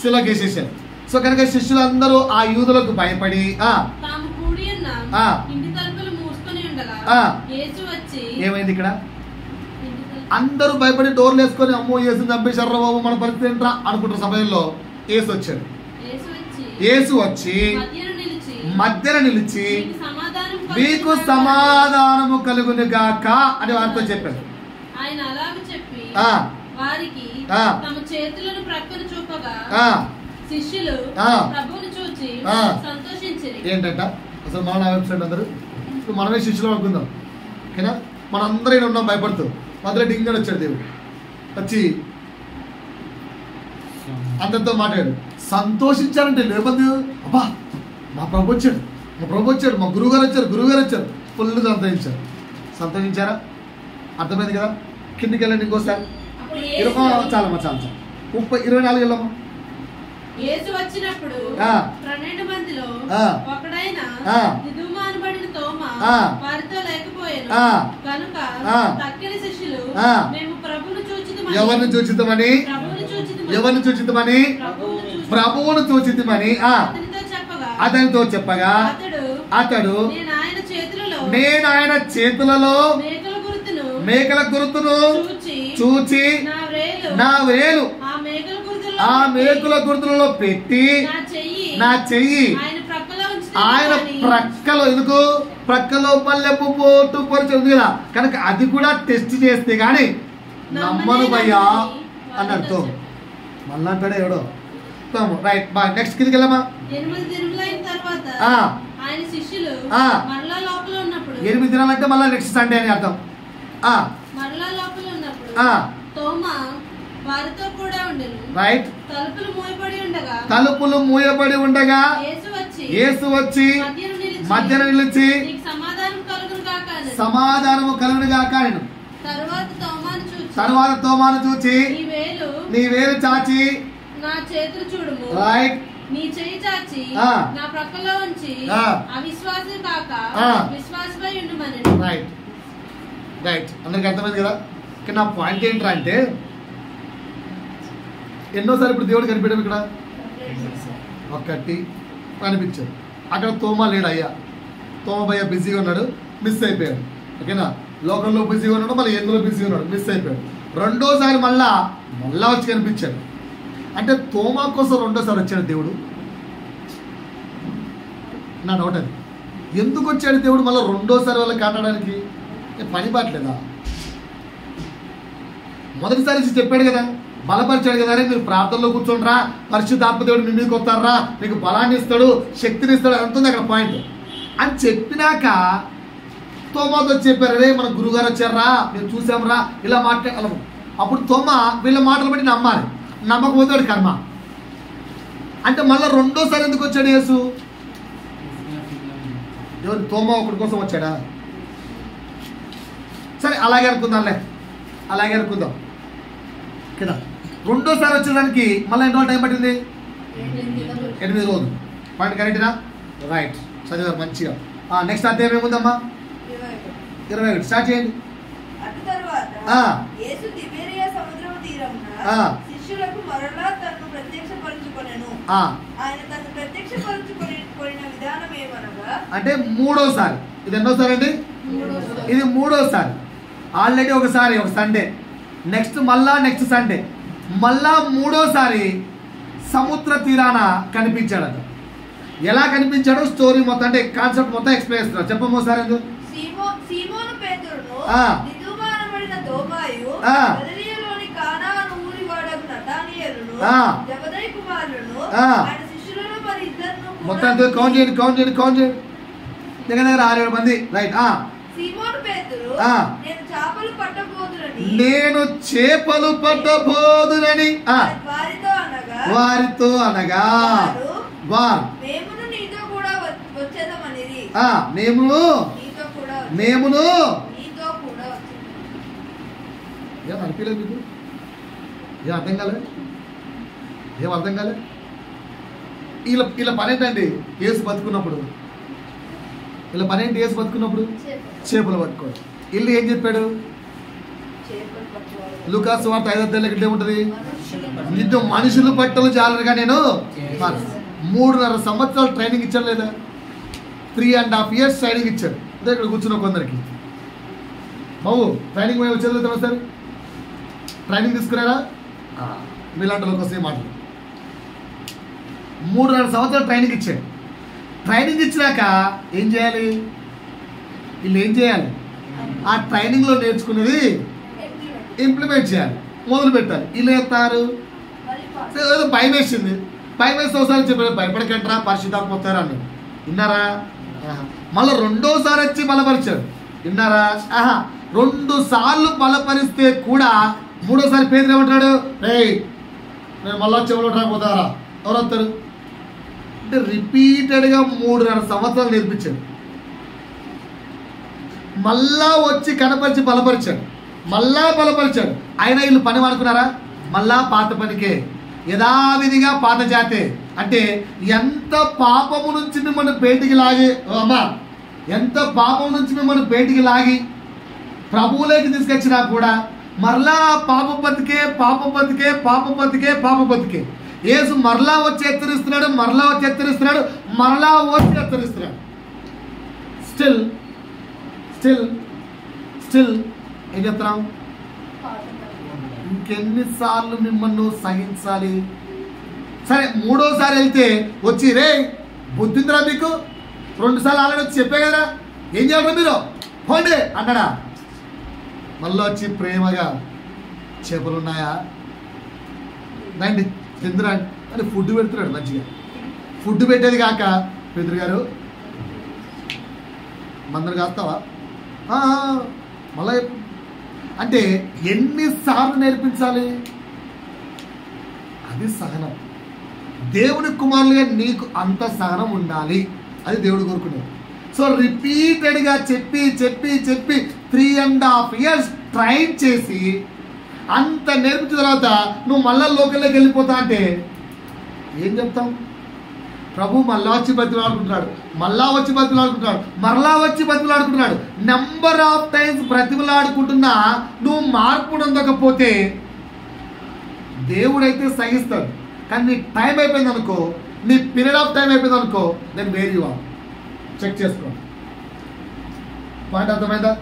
శిలువకి వేసేసారు. సో కనుక శిష్యులందరూ ఆ యూదులకు భయపడి ఏమైంది ఇక్కడ? అందరూ భయపడి డోర్లు వేసుకొని అమ్మో యేసుని చంపేశారు బాబు, మన పరిస్థితి ఏంట్రా అనుకుంటున్న సమయంలో యేసు వచ్చాడు. యేసు వచ్చి మధ్యన నిలిచి మీకు సమాధానము కలుగును గాక అని వారితో చెప్పారు. ఏంటంట అసలు మన వెబ్సైట్ అందరూ ఇప్పుడు మనమే శిష్యులు అనుకుందాం. ఓకేనా? మనందరూ ఉన్నాం భయపడుతూ. మధ్యలో డింగని వచ్చాడు దేవుడు. వచ్చి అందరితో మాట్లాడు. సంతోషించారంటే లేకపోతే అబ్బా మా ప్రభు వచ్చాడు, మా గురువుగారు వచ్చారు. ఫుల్ సంతోషించారా? అర్థమైంది కదా? కిందికి వెళ్ళండి ఇంకోసారి. చాలమ్మా, చాలు 24 వెళ్ళమ్మా. యేసు వచ్చినప్పుడు 12 మందిలో ఒకడైన దిదుమ అనబడిన తోమా వారితో లేకపోయాను కనుక తక్కిన శిష్యులు మేము ప్రభువును చూచితిమని. ఎవరిని చూచితిమని? ప్రభువును చూచితిమని అతనితో చెప్పగా అతడు నేను ఆయన చేతులలో మేకల గుర్తును చూచి నా వేలు ఆ మేకుల గుర్తులలో పెట్టి నా చెయ్యి ఆయన ప్రక్కలో, ఎందుకు ప్రక్కలో పల్లెపు పోటు పొరచుంది కదా కనుక అది కూడా టెస్ట్ చేస్తే గాని నమ్మను భయ్యా అన్నట్టు. మళ్ళా అంటాడే ఎవడో. రైట్, బా నెక్స్ట్ కిందకి వెళ్ళమా. 8 దినాలంటే మళ్ళీ నెక్స్ట్ సండే అని అర్థం. రైట్, తలుపులు మూయబడి ఉండగా యేసు వచ్చి మధ్యన నిలిచి సమాధానము కలుగును గాక నేను. తరువాత తోమాను చూచి నీ వేలు చాచి నా చేతులు చూడుము. రైట్, నీ చెయ్యి చాచి నా ప్రక్కలో ఉంచి అవిశ్వాసి కాక విశ్వాసమై ఉండుమని. రైట్ రైట్, అందరికి అర్థమైంది కదా? నా పాయింట్ ఏంట్రా అంటే ఎన్నోసారి ఇప్పుడు దేవుడు కనిపించడం ఇక్కడ ఒక్కటి కనిపించాడు. అక్కడ తోమా లేడు. అయ్యా తోమ భయ్య బిజీగా ఉన్నాడు, మిస్ అయిపోయాడు. ఓకేనా? లోకంలో బిజీగా ఉన్నాడు, మళ్ళీ ఎందులో బిజీగా ఉన్నాడు, మిస్ అయిపోయాడు. రెండోసారి మళ్ళా వచ్చి కనిపించాడు. అంటే తోమా కోసం రెండోసారి వచ్చాడు దేవుడు. నా డౌట్ అది. ఎందుకు వచ్చాడు దేవుడు మళ్ళీ రెండోసారి వాళ్ళకి కాటడానికి? పని పాటలేదా? మొదటిసారి చెప్పాడు కదా, బలపరిచాడు కదా, మీరు ప్రార్థనలో కూర్చోండిరా, పరిశుద్ధాత్మ దేవుడు మీ మీదకి వస్తారా, మీకు బలాన్ని ఇస్తాడు, శక్తిని ఇస్తాడు, అంతుంది అక్కడ పాయింట్ అని చెప్పినాక తోమాతో చెప్పారు, రే మన గురువుగారు వచ్చారా, మేము చూసాంరా, ఇలా మాట్లాడాము. అప్పుడు తోమా వీళ్ళ మాటలు బట్టి నమ్మాలి, నమ్మకపోతాడు కర్మ. అంటే మళ్ళీ రెండోసారి ఎందుకు వచ్చాడు యేసు? ఎవరు? తోమా ఒకటి కోసం వచ్చాడా? సరే అలాగే అనుకుందాంలే, అలాగే అనుకుందాం కదా. రెండోసారి వచ్చేదానికి మళ్ళీ ఎన్ని రోజులు టైం పట్టింది? 8 రోజులు. పాయింట్ కరెక్టేనా? రైట్, చదివారు మంచిగా. నెక్స్ట్ అధ్యాయం ఏముందమ్మా? 21 స్టార్ట్ చేయండి. అటు తరువాత యేసు తిబెరియా సముద్రపు తీరమున శిష్యులకు మరలా తనను ప్రత్యక్షపరచుకొనెను. ఆయన తనను ప్రత్యక్షపరచుకొనిన విధానం ఏమనగా, అంటే మూడోసారి. ఇది ఎన్నోసారి అండి? ఇది మూడోసారి. ఆల్రెడీ ఒకసారి ఒక సండే, నెక్స్ట్ సండే, మళ్ళా మూడోసారి సముద్ర తీరాన కనిపించాడట. ఎలా కనిపించాడో స్టోరీ మొత్తం అంటే కాన్సెప్ట్ మొత్తం ఎక్స్ప్లెయిన్ చేస్తున్నారు. చెప్పము ఒకసారి. సీమోను పేతురును, దిదుమా అనబడిన తోమాయు, గలిలయలోని కానా అను ఊరి వాడగు నతానియేలును, జబదయి కుమారులను, ఆయన శిష్యులలో మరి ఇద్దరును మొత్తం కౌంట్ చేయండి. దగ్గర 6-7 మంది. రైట్. సీమోను పేతురు, నేను చేపలు పట్టబోదునని వారితో అనగా వారు మేమును అనిపించలేదు. మీకు ఏం అర్థం కాలే? వీళ్ళ పని ఏంటండి? యేసు బతుకున్నప్పుడు వీళ్ళ పని ఏంటి? యేసు బతుకున్నప్పుడు చేపలు పట్టుకోవాలి. వీళ్ళు ఏం చెప్పాడు? లూకాసు సువార్త 5:5 ఏముంటది? నిన్ను మనుషులు పట్టలు జాలరుగా నేను 3.5 సంవత్సరాలు ట్రైనింగ్ ఇచ్చాడు లేదా? 3.5 years ట్రైనింగ్ ఇచ్చాడు. అదే ఇక్కడ కూర్చున్న కొందరికి బాబు ట్రైనింగ్ వచ్చేది సార్. ట్రైనింగ్ తీసుకున్నారా? మీలాంటి కోసం మాటలు 3.5 సంవత్సరాలు ట్రైనింగ్ ఇచ్చాడు. ట్రైనింగ్ ఇచ్చినాక ఏం చేయాలి? వీళ్ళు ఏం చేయాలి? ఆ ట్రైనింగ్లో నేర్చుకున్నది ఇంప్లిమెంట్ చేయాలి, మొదలు పెట్టాలి. వీళ్ళు వేస్తారు. ఏదో భయం వేసింది, భయం వేస్తే ఒకసారి చెప్పారు భయపడకంటారా పరిశుద్ధాత్మ వస్తారా అన్నాడు. విన్నారా? మళ్ళీ రెండోసారి వచ్చి బలపరిచాడు. విన్నారా? 2 సార్లు బలపరిస్తే కూడా మూడోసారి పేదలు ఏమంటాడు? నేను మళ్ళా చెవులు రాకపోతారా? ఎవరు వస్తారు అంటే రిపీటెడ్గా 3.5 సంవత్సరాలు నేర్పించాడు. మళ్ళా వచ్చి కనపరిచి బలపరిచాడు, మళ్ళా బలపరిచాడు. అయినా వీళ్ళు పని అనుకున్నారా? మళ్ళా పాత పనికే, యథావిధిగా పాత జాతే. అంటే ఎంత పాపము నుంచి మిమ్మల్ని బయటికి లాగి ఎంత పాపం నుంచి మిమ్మల్ని బయటికి లాగి ప్రభువులోకి తీసుకొచ్చినా కూడా మరలా పాప బతికే యేసు మరలా వచ్చి హెచ్చరిస్తున్నాడు. స్టిల్ ఏం చెప్తున్నాం? ఇంకెన్నిసార్లు మిమ్మల్ని సహించాలి? సరే మూడోసారి వెళ్తే వచ్చి రే బుద్ధిందిరా మీకు, 2 సార్లు ఆల్రెడీ వచ్చి చెప్పే కదా, ఏం చేయాలి మీరు పోండి అన్నాడా? మళ్ళీ వచ్చి ప్రేమగా చేపలు ఉన్నాయా రండి తిందురా అని ఫుడ్ పెడుతున్నాడు. మంచిగా ఫుడ్ పెట్టేది కాక పెద్దరు గారు మందరు కాస్తావా మళ్ళా అంటే ఎన్నిసార్లు నేర్పించాలి? అది సహనం. దేవుని కుమారులుగా నీకు అంత సహనం ఉండాలి, అది దేవుడు కోరుకునేది. సో రిపీటెడ్గా చెప్పి 3.5 years ట్రైన్ చేసి అంత నేర్పించిన తర్వాత నువ్వు మళ్ళా లోకల్లోకి వెళ్ళిపోతా అంటే ఏం చెప్తాం? ప్రభు మళ్ళా వచ్చి బతిలాడుకుంటున్నాడు, మరలా వచ్చి బతిలాడుకుంటున్నాడు. నెంబర్ ఆఫ్ టైమ్స్ బ్రతిమలాడుకుంటున్నా నువ్వు మార్పు పొందకపోతే దేవుడైతే సహిస్తాడు. కానీ నీ టైం అయిపోయింది అనుకో, నీ పీరియడ్ ఆఫ్ టైం అయిపోయింది అనుకో, నేను వేరు చెక్ చేసుకో. పాయింట్ అర్థమైందా?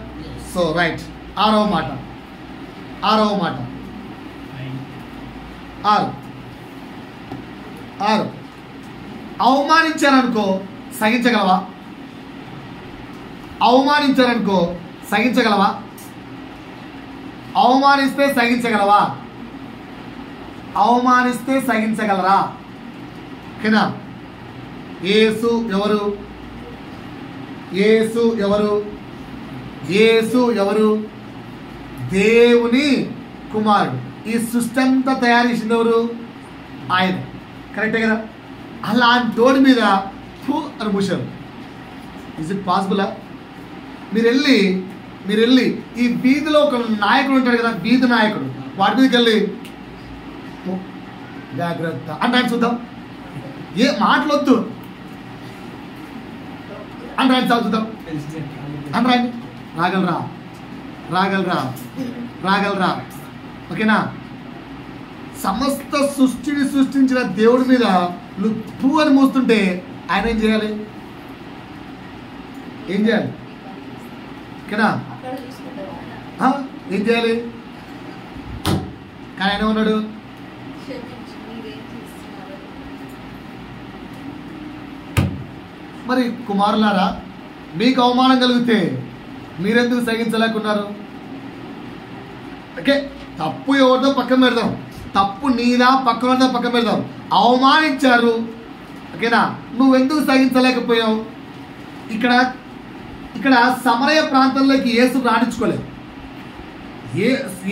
So right. 6వ మాట 6 అవమానించారనుకో సహించగలవా? అవమానిస్తే సహించగలరా? ఓకేనా? యేసు ఎవరు? దేవుని కుమారుడు. ఈ సృష్టి అంతా తయారు చేసింది ఎవరు? ఆయన. కరెక్టే కదా? అలాంటి తోడి మీద అని మూసారు. Is it పాసిబులా? మీరు వెళ్ళి ఈ వీధిలో ఒక నాయకుడు ఉంటాడు కదా, వీధి నాయకుడు, వాటి మీదకి వెళ్ళి జాగ్రత్త అంటే ఆయన చూద్దాం, ఏ మాటలొద్దు అంటే ఆయన చదువుతాం అంటే ఆయన రాగలరా? రాగలరా? రాగలరా? ఓకేనా? సమస్త సృష్టిని సృష్టించిన దేవుడి మీద నువ్వు అని మోస్తుంటే ఆయన ఏం చేయాలి? ఏం చేయాలి? ఓకేనా? ఏం చేయాలి? కానీ ఆయన ఉన్నాడు, మరి కుమారులారా మీకు అవమానం కలిగితే మీరెందుకు సహించలేకున్నారు? ఓకే, తప్పు ఎవరిదో పక్కన పెడదాం, తప్పు నీదా పక్కన పక్కన పెడదాం. అవమానించారు, ఓకేనా? నువ్వెందుకు సహించలేకపోయావు? ఇక్కడ సమరయ ప్రాంతంలోకి యేసు రాణించుకోలేదు.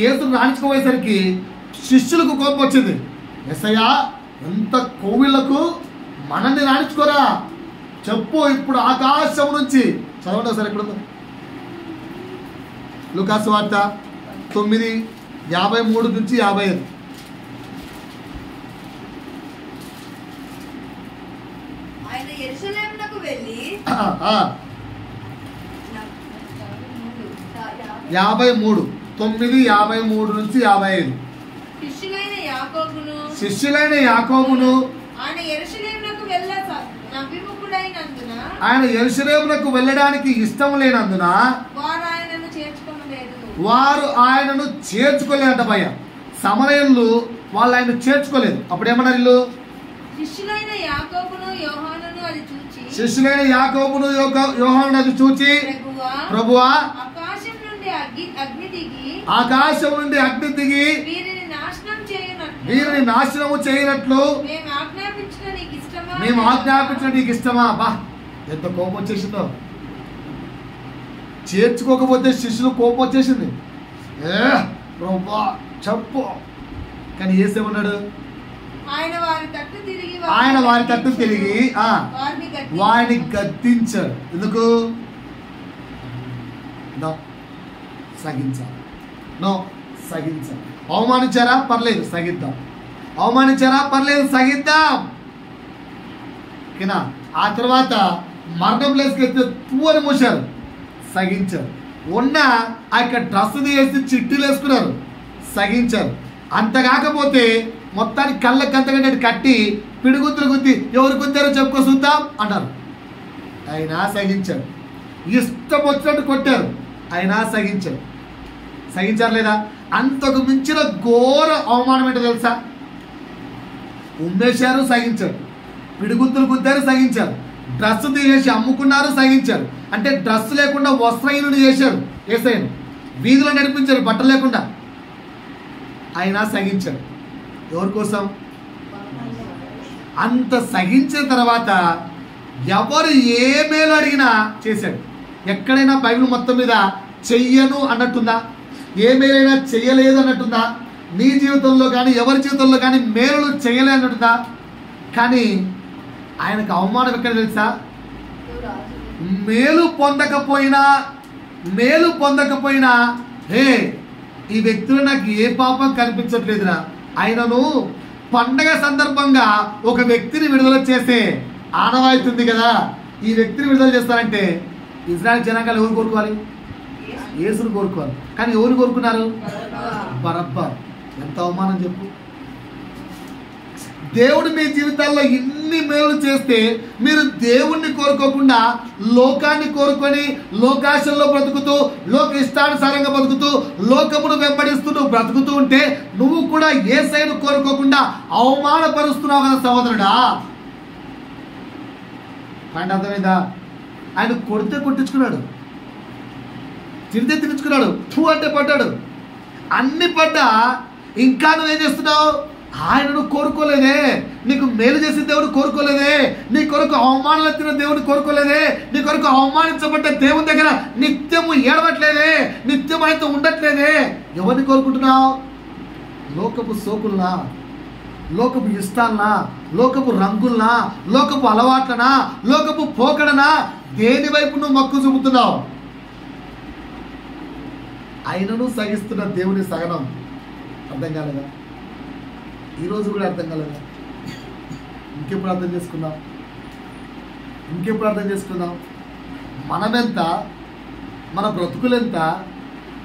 యేసు రాణించుకోపోయేసరికి శిష్యులకు కోపం వచ్చింది. యేసయ్యా, ఎంత కోవిళ్లకు మనల్ని రాణించుకోరా చెప్పు, ఇప్పుడు ఆకాశం నుంచి చదవండి ఒకసారి. ఎక్కడ లూకాసు వార్త 9:53 నుంచి 55. ఆయన యెరూషలేమునకు వెళ్ళి 53 9:53 నుంచి 55. శిష్యులైన యాకోబును ఆయన యెరూషలేమునకు వెళ్ళడానికి ఇష్టం లేనందున వారు ఆయనను చేర్చుకోలేదంట. భయ సమరయులు వాళ్ళు ఆయన చేర్చుకోలేదు. అప్పుడు ఏమన్నారు వీళ్ళు? శిష్యులైన యాకోబును యోహానును అది చూచి, ప్రభువా, ఆకాశం నుండి అగ్ని దిగి వీరిని నాశనము చేయనట్లు మేము ఆజ్ఞాపించిన నీకు ఇష్టమా? బా, ఎంత కోపం వచ్చేసిందో. చేర్చుకోకపోతే శిష్యులు కోపం వచ్చేసింది. చెప్పు. కానీ ఏసేమన్నాడు? ఆయన వారి తట్టు తిరిగి వారిని గద్దించాడు. ఎందుకు? సహించాలి. సహించాలి. అవమానించారా? పర్లేదు, సహిద్దాం. అవమానించారా? పర్లేదు, సహిద్దాం. ఓకేనా? ఆ తర్వాత మరణం ప్లేస్కి పువ్వుని మూసారు, సహించారు. ఉన్న ఆ యొక్క డ్రెస్ తీసి చిట్టీలు వేసుకున్నారు, సహించారు. అంత కాకపోతే మొత్తానికి కళ్ళకి అంతకంటే కట్టి పిడుగుతులు గుద్ది ఎవరు గుద్దారో చెప్పుకో చూద్దాం అన్నారు. అయినా సహించారు. ఇష్టం వచ్చినట్టు కొట్టారు, అయినా సహించారు. సహించారు లేదా? అంతకు మించిన ఘోర అవమానం ఏంటో తెలుసా? ఉమ్మేశారు, సహించారు. పిడుగుతులు గుద్దారు, సహించారు. డ్రెస్ తీసేసి అమ్ముకున్నారు, సహించారు. అంటే డ్రెస్ లేకుండా వస్త్రహీనుడు చేశారు యేసయ్యను, వీధిలో నడిపించారు బట్టలు లేకుండా, అయినా సహించారు. ఎవరి కోసం? అంత సహించిన తర్వాత ఎవరు ఏ మేలు అడిగినా చేశాడు. ఎక్కడైనా బైబిల్ మొత్తం మీద చెయ్యను అన్నట్టుందా? ఏ మేలైనా చెయ్యలేదు అన్నట్టుందా? నీ జీవితంలో కానీ ఎవరి జీవితంలో కానీ మేలు చేయలే అన్నట్టుందా? కానీ ఆయనకు అవమానం ఎక్కడ తెలుసా? మేలు పొందకపోయినా హే, ఈ వ్యక్తులు నాకు ఏ పాపం కనిపించట్లేదురా. ఆయనను పండగ సందర్భంగా ఒక వ్యక్తిని విడుదల చేసే ఆనవాయితీ ఉంది కదా, ఈ వ్యక్తిని విడుదల చేస్తారంటే ఇజ్రాయెల్ జనాంగాలు ఎవరు కోరుకోవాలి? యేసును కోరుకోవాలి. కానీ ఎవరు కోరుకున్నారు? బరబ్బా. ఎంత అవమానం చెప్పు. దేవుడు మీ జీవితాల్లో ఇన్ని మేలు చేస్తే మీరు దేవుణ్ణి కోరుకోకుండా లోకాన్ని కోరుకొని లోకాశంలో బ్రతుకుతూ లోక ఇష్టానుసారంగా బ్రతుకుతూ లోకమును వెంబడిస్తూ నువ్వు బ్రతుకుతూ ఉంటే నువ్వు కూడా యేసయ్యను కోరుకోకుండా అవమానపరుస్తున్నావు కదా సహోదరుడా. పాయింట్ అర్థమైందా? ఆయన కొడితే కొట్టించుకున్నాడు, తిరితే తినించుకున్నాడు, టూ అంటే పడ్డాడు, అన్ని పడ్డా ఇంకా నువ్వేం చేస్తున్నావు? ఆయనను కోరుకోలేదే. నీకు మేలు చేసిన దేవుడు కోరుకోలేదే. నీ కొరకు అవమానాలు ఎత్తిన దేవుడిని కోరుకోలేదే. నీ కొరకు అవమానించబడ్డ దేవుని దగ్గర నిత్యము ఏడవట్లేదే, నిత్యం ఆయనతో ఉండట్లేదే. ఎవరిని కోరుకుంటున్నావు? లోకపు సోకుల్నా, లోకపు ఇష్టాలనా, లోకపు రంగులనా, లోకపు అలవాట్లనా, లోకపు పోకడనా? దేని వైపు నువ్వు మక్కు చూపుతున్నావు? ఆయనను సహిస్తున్న దేవుని సహనం అర్థం కాలేదా? ఈరోజు కూడా అర్థం కాలేదా? ఇంకెప్పుడు అర్థం చేసుకుందాం? మనమెంత మన బ్రతుకులెంత,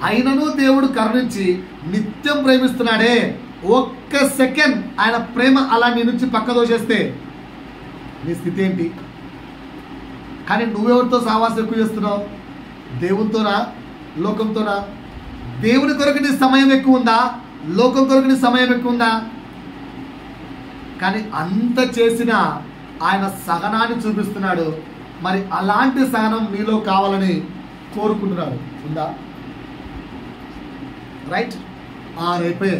అయినను దేవుడు కరుణించి నిత్యం ప్రేమిస్తున్నాడే. ఒక్క సెకండ్ ఆయన ప్రేమ అలా నీ నుంచి పక్క దోసేస్తే నీ స్థితి ఏంటి? కానీ నువ్వెవరితో సహవాసం ఎక్కువ చేస్తున్నావు? దేవునితోనా, లోకంతోనా? దేవుని కొరకు నీ సమయం ఎక్కువ ఉందా, లోకం కొరకు నీ సమయం ఎక్కువ ఉందా? కానీ అంత చేసినా ఆయన సహనాన్ని చూపిస్తున్నాడు. మరి అలాంటి సహనం నీలో కావాలని కోరుకుంటున్నాడు. ఉందా? రైట్. రేపే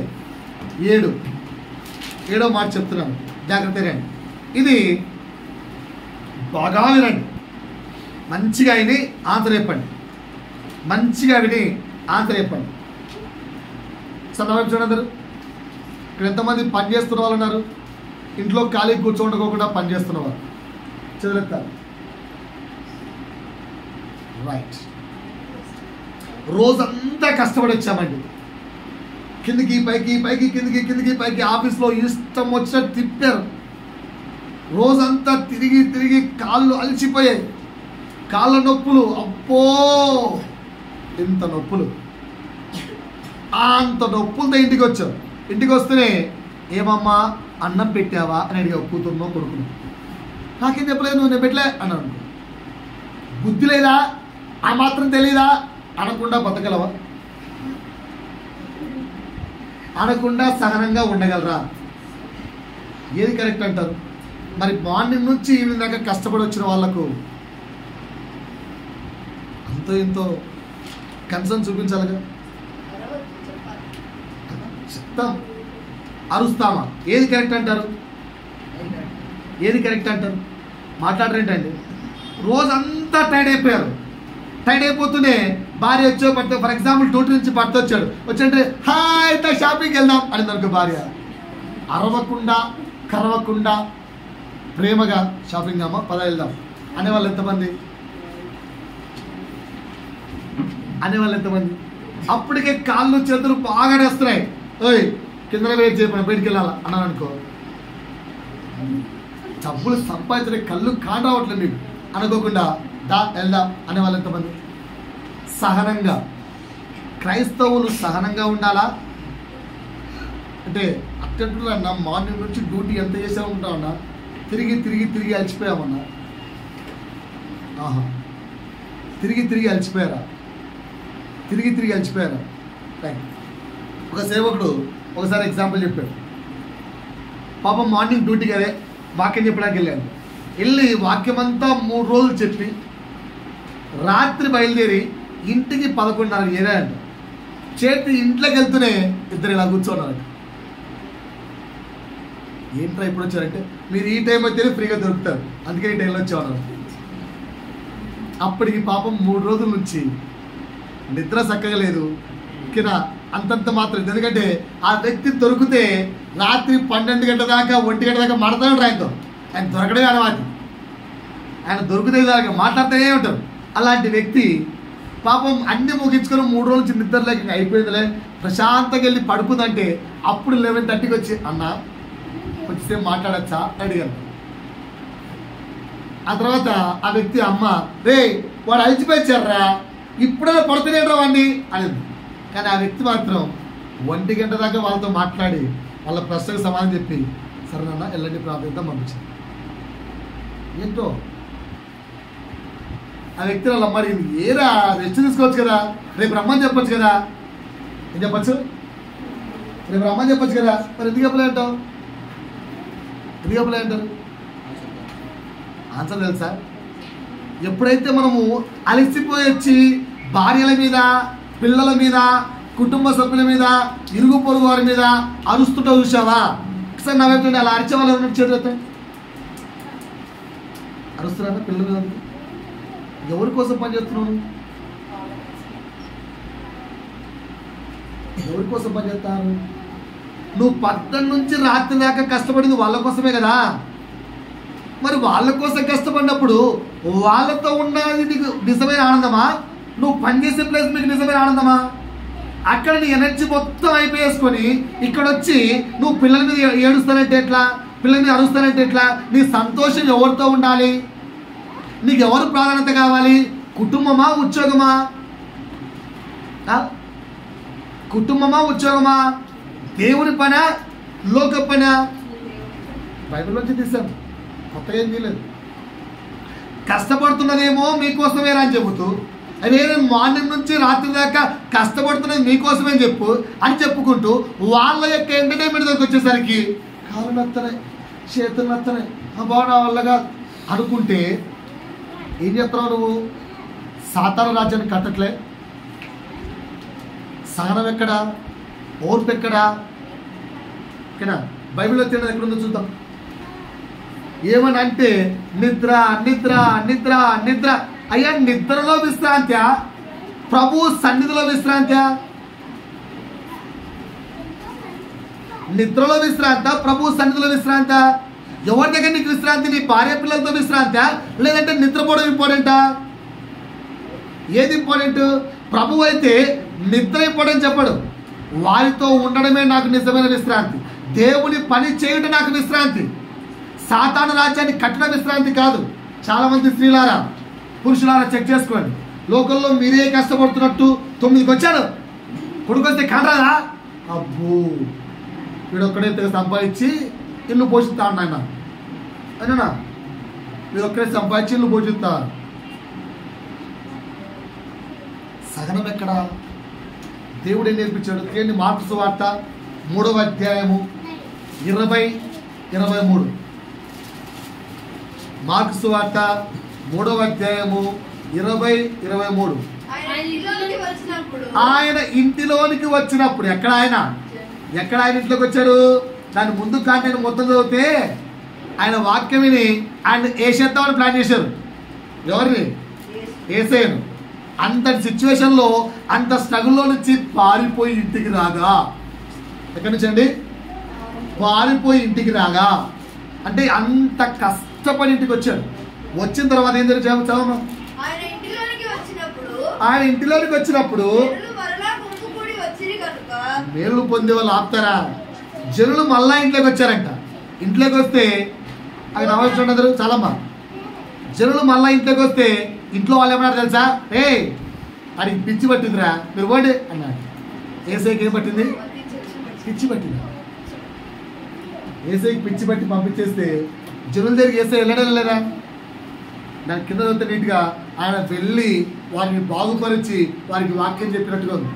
7వ మాట చెప్తున్నాను, జాగ్రత్త రండి. ఇది బాగా వినండి, మంచిగా విని ఆన్సర్ చెప్పండి. మంచిగా విని ఆన్సర్ చెప్పండి. సన్నవైపు చూడండి అందరు. ఇక్కడ ఎంతమంది పని చేస్తున్న వాళ్ళు ఉన్నారు? ఇంట్లో ఖాళీ కూర్చోండుకోకుండా పని చేస్తున్నవారు చదువుతారు. రైట్. రోజంతా కష్టపడి వచ్చామండి, కిందికి పైకి పైకి కిందికి కిందికి పైకి, ఆఫీస్లో ఇష్టం వచ్చినట్టు తిప్పారు. రోజంతా తిరిగి తిరిగి కాళ్ళు అలసిపోయాయి, కాళ్ళ నొప్పులు, అబ్బో ఇంత నొప్పులు. అంత నొప్పులతో ఇంటికి వచ్చావు. ఇంటికి వస్తేనే ఏమమ్మా అన్నం పెట్టావా అని అడిగావు కూతురునో కొడుకును. నాకేం చెప్పలేదు, నువ్వు నేను పెట్టలే అన్నాను. బుద్ధి లేదా, ఆ మాత్రం తెలీదా అనకుండా బతకలవా? అనకుండా సహనంగా ఉండగలరా? ఏది కరెక్ట్ అంటారు? మరి మార్నింగ్ నుంచి ఈవినింగ్ దాకా కష్టపడి వచ్చిన వాళ్ళకు అంతో ఇంతో కన్సర్న్ చూపించాలిగా. చెప్తాం, అరుస్తామా? ఏది కరెక్ట్ అంటారు? ఏది కరెక్ట్ అంటారు? మాట్లాడరేంటండి? రోజంతా టైర్డ్ అయిపోయారు. టైర్డ్ అయిపోతూనే భార్య వచ్చో పడితే, ఫర్ ఎగ్జాంపుల్ డ్యూటీ నుంచి భర్త వచ్చాడు, వచ్చంటే హాయ్ ఇంత షాపింగ్కి వెళ్దాం అని దొరికి భార్య అరవకుండా కరవకుండా ప్రేమగా షాపింగ్ అమ్మ పద వెళ్దాం అనేవాళ్ళు ఎంతమంది? అప్పటికే కాళ్ళు చేతులు బాగా నేస్తున్నాయి. ఓయ్ కింద వెయిట్ చేయకుండా బయటికి వెళ్ళాలా అన్నాను అనుకో, డబ్బులు సంపాదించే కళ్ళు కాండవట్లేదు నీకు అనుకోకుండా దా వెళ్దాం అనేవాళ్ళు ఎంతమంది? సహనంగా. క్రైస్తవులు సహనంగా ఉండాలా? అంటే అట్టంటున్నా మార్నింగ్ నుంచి డ్యూటీ ఎంత చేసాము ఉంటామన్నా, తిరిగి తిరిగి తిరిగి అలసిపోయామన్నా. తిరిగి తిరిగి అలసిపోయారా? తిరిగి తిరిగి అలసిపోయారా? ఒక సేవకుడు ఒకసారి ఎగ్జాంపుల్ చెప్పాడు. పాపం మార్నింగ్ డ్యూటీకి అదే వాక్యం చెప్పడానికి వెళ్ళాను. వెళ్ళి వాక్యం అంతా 3 రోజులు చెప్పి రాత్రి బయలుదేరి ఇంటికి 11:30 చేరాయంట. చేతి ఇంట్లోకి వెళ్తూనే ఇద్దరు ఇలా కూర్చోన్నారంట. ఏంట్రా ఇప్పుడు వచ్చారంటే, మీరు ఈ టైం అయితే ఫ్రీగా దొరుకుతారు, అందుకే ఈ టైంలో వచ్చేవారు. అప్పటికి పాపం 3 రోజుల నుంచి నిద్ర చక్కగా లేదు, కింద అంతంత మాత్రం. ఎందుకంటే ఆ వ్యక్తి దొరికితే రాత్రి 12 గంటల దాకా 1 గంట దాకా మాట్లాడతాడు ఆయనతో. ఆయన దొరకడే అనమాట. ఆయన దొరికితే దాకా మాట్లాడుతూనే ఉంటారు. అలాంటి వ్యక్తి పాపం అన్ని ముగించుకొని 3 రోజుల నుంచి నిద్ర లేక అయిపోయిందిలే, ప్రశాంతంగా వెళ్ళి పడుకుందంటే అప్పుడు 11:30కి వచ్చి అన్న కొంచెంసేపు మాట్లాడచ్చా అడిగాను. ఆ తర్వాత ఆ వ్యక్తి అమ్మ రే వాడు అలసిపోయారా ఇప్పుడే పడుతూనే వాడిని అనేది. కానీ ఆ వ్యక్తి మాత్రం 1 గంట దాకా వాళ్ళతో మాట్లాడి వాళ్ళ ప్రశ్నకు సమాధానం చెప్పి సరే నాన్న వెళ్ళండి ప్రార్థనతో పంపించారు. ఏంటో ఆ వ్యక్తి వాళ్ళ అమ్మ అడిగింది, ఏరా రెస్ట్ తీసుకోవచ్చు కదా, రేపు రమ్మని చెప్పొచ్చు కదా. ఏం చెప్పచ్చు? రేపు రమ్మని చెప్పొచ్చు కదా. మరి ఎందుకు చెప్పలే అంటావు? ఎందుకు చెప్పలే అంటారు? ఆన్సర్ తెలుసా? ఎప్పుడైతే మనము అలసిపోయి వచ్చి భార్యల మీద, పిల్లల మీద, కుటుంబ సభ్యుల మీద, ఇరుగు పొరుగు వారి మీద అరుస్తుంటా చూసావా? ఒకసారి నా వైపు అలా అరిచే వాళ్ళు ఉన్నట్టు చేతులు అరుస్తున్నారా? పిల్లల మీద ఎవరి కోసం పనిచేస్తున్నావు? ఎవరి కోసం పనిచేస్తారు? నువ్వు 10 నుంచి రాత్రి దాకా కష్టపడింది వాళ్ళ కోసమే కదా. మరి వాళ్ళ కోసం కష్టపడినప్పుడు వాళ్ళతో ఉన్నది నీకు నిజమైన ఆనందమా? నువ్వు పనిచేసే ప్లేస్ మీకు నిజమైన ఆనందమా? అక్కడ నీ ఎనర్జీ మొత్తం అయిపోయేసుకొని ఇక్కడ వచ్చి నువ్వు పిల్లల మీద ఏడుస్తానంటే ఎట్లా? పిల్లల మీద అరుస్తానంటే ఎట్లా? నీ సంతోషం ఎవరితో ఉండాలి? నీకు ఎవరు ప్రాధాన్యత కావాలి? కుటుంబమా, ఉద్యోగమా? కుటుంబమా ఉద్యోగమా? దేవుని పనా లోక పనా? బైబిల్లోంచి తీశాను, కొత్తగా ఏం తీయలేదు. కష్టపడుతున్నదేమో మీకోసమే అని చెబుతూ, అదే మార్నింగ్ నుంచి రాత్రి దాకా కష్టపడుతున్నది మీకోసమే చెప్పు అని చెప్పుకుంటూ వాళ్ళ యొక్క ఎంటర్టైన్మెంట్ దగ్గరికి వచ్చేసరికి కాళ్ళు నత్తనే, చేతులు నత్తనే, బాగున్నా వాళ్ళగా అనుకుంటే ఏం చేస్తున్నావు నువ్వు? సాతాను రాజ్యాన్ని కట్టట్లే. సహనం ఎక్కడా? ఓర్పు ఎక్కడా? ఓకేనా? బైబిల్లో తిన్నది ఎక్కడుందో చూద్దాం. ఏమని అంటే నిద్ర నిద్ర నిద్ర నిద్ర. అయ్యా, నిద్రలో విశ్రాంత్యా? ప్రభు సన్నిధిలో విశ్రాంత్యా? నిద్రలో విశ్రాంత, ప్రభు సన్నిధిలో విశ్రాంత? ఎవరి దగ్గర నీకు విశ్రాంతి? నీ భార్య పిల్లలతో విశ్రాంత, లేదంటే నిద్రపోవడం ఇంపార్టెంటా? ఏది ఇంపార్టెంట్? ప్రభు అయితే నిద్ర ఇంపార్టెంట్ చెప్పడు. వారితో ఉండడమే నాకు నిజమైన విశ్రాంతి. దేవుని పని చేయడం నాకు విశ్రాంతి. సాతాను రాజ్యాన్ని కట్టడం విశ్రాంతి కాదు. చాలామంది స్త్రీలారా, పురుషులారా చెక్ చేసుకోండి. లోకల్లో మీరే కష్టపడుతున్నట్టు 9కి వచ్చాడు, కొడుకొస్తే కంటారా? అబ్బో, వీడు ఒక్కడే సంపాదించి ఇల్లు పోషిస్తా అన్న అయినా, వీడు ఒక్కడే సంపాదించి ఇల్లు పోషిస్తా. సహనం ఎక్కడ? దేవుడు ఏం నేర్పించాడు? ఏంటి? మార్కు సువార్త 3వ అధ్యాయము 20-23. మార్కు సువార్త 3వ అధ్యాయము 20-23. ఆయన ఇంటిలోనికి వచ్చినప్పుడు, ఎక్కడ ఆయన ఇంట్లోకి వచ్చాడు? దాని ముందు కాంటెంట్ మొత్తం చదివితే ఆయన వాక్యం విని ఆయన ఏసేద్దామని ప్లాన్ చేశారు. ఎవరిని? ఏసేను. అంతటి సిచ్యువేషన్లో, అంత స్ట్రగుల్లో నుంచి పారిపోయి ఇంటికి రాగా, ఎక్కడి నుంచి అండి? పారిపోయి ఇంటికి రాగా అంటే అంత కష్టపడి ఇంటికి వచ్చాడు. వచ్చిన తర్వాత ఏం జరిగింది? చదవమా. ఆయన ఇంటిలోనికి వచ్చినప్పుడు మేలు పొందే వాళ్ళు ఆపుతారా? జనులు మళ్ళా ఇంట్లోకి వచ్చారంట. ఇంట్లోకి వస్తే అవి నవ్వుతుంటారు చాలమ్మా. జనులు మళ్ళా ఇంట్లోకి వస్తే ఇంట్లో వాళ్ళు ఏమన్నారు తెలుసా? ఏ అడిగి పిచ్చి పట్టిందిరా, మీరు పోండి అన్నాడు. ఏసైకి ఏం పట్టింది? పిచ్చి పట్టింది. ఏసైకి పిచ్చి పట్టి పంపించేస్తే జనుల దగ్గరికి ఏసై వెళ్ళలేదా? దాని కింద చదివితే నీట్గా ఆయన వెళ్ళి వారిని బాగుపరిచి వారికి వాక్యం చెప్పినట్టుగా ఉంది.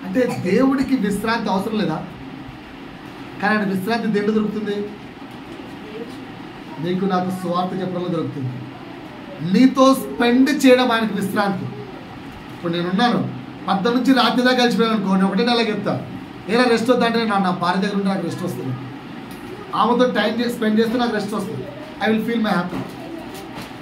అంటే దేవుడికి విశ్రాంతి అవసరం లేదా? కానీ ఆయన విశ్రాంతి దేంట్లో దొరుకుతుంది? నీకు నాకు స్వార్థ చెప్పడంలో దొరుకుతుంది. నీతో స్పెండ్ చేయడం ఆయనకు విశ్రాంతి. ఇప్పుడు నేనున్నాను, 10 నుంచి రాత్రి దాకా కలిసిపోయాను అనుకో, నేను ఒకటే నెల చెప్తా, ఏదైనా రెస్ట్ వద్దా అంటే నా భార్య దగ్గర ఉంటే నాకు రెస్ట్ వస్తుంది. ఆమెతో టైం స్పెండ్ చేస్తే నాకు రెస్ట్ వస్తుంది. I will feel my happy.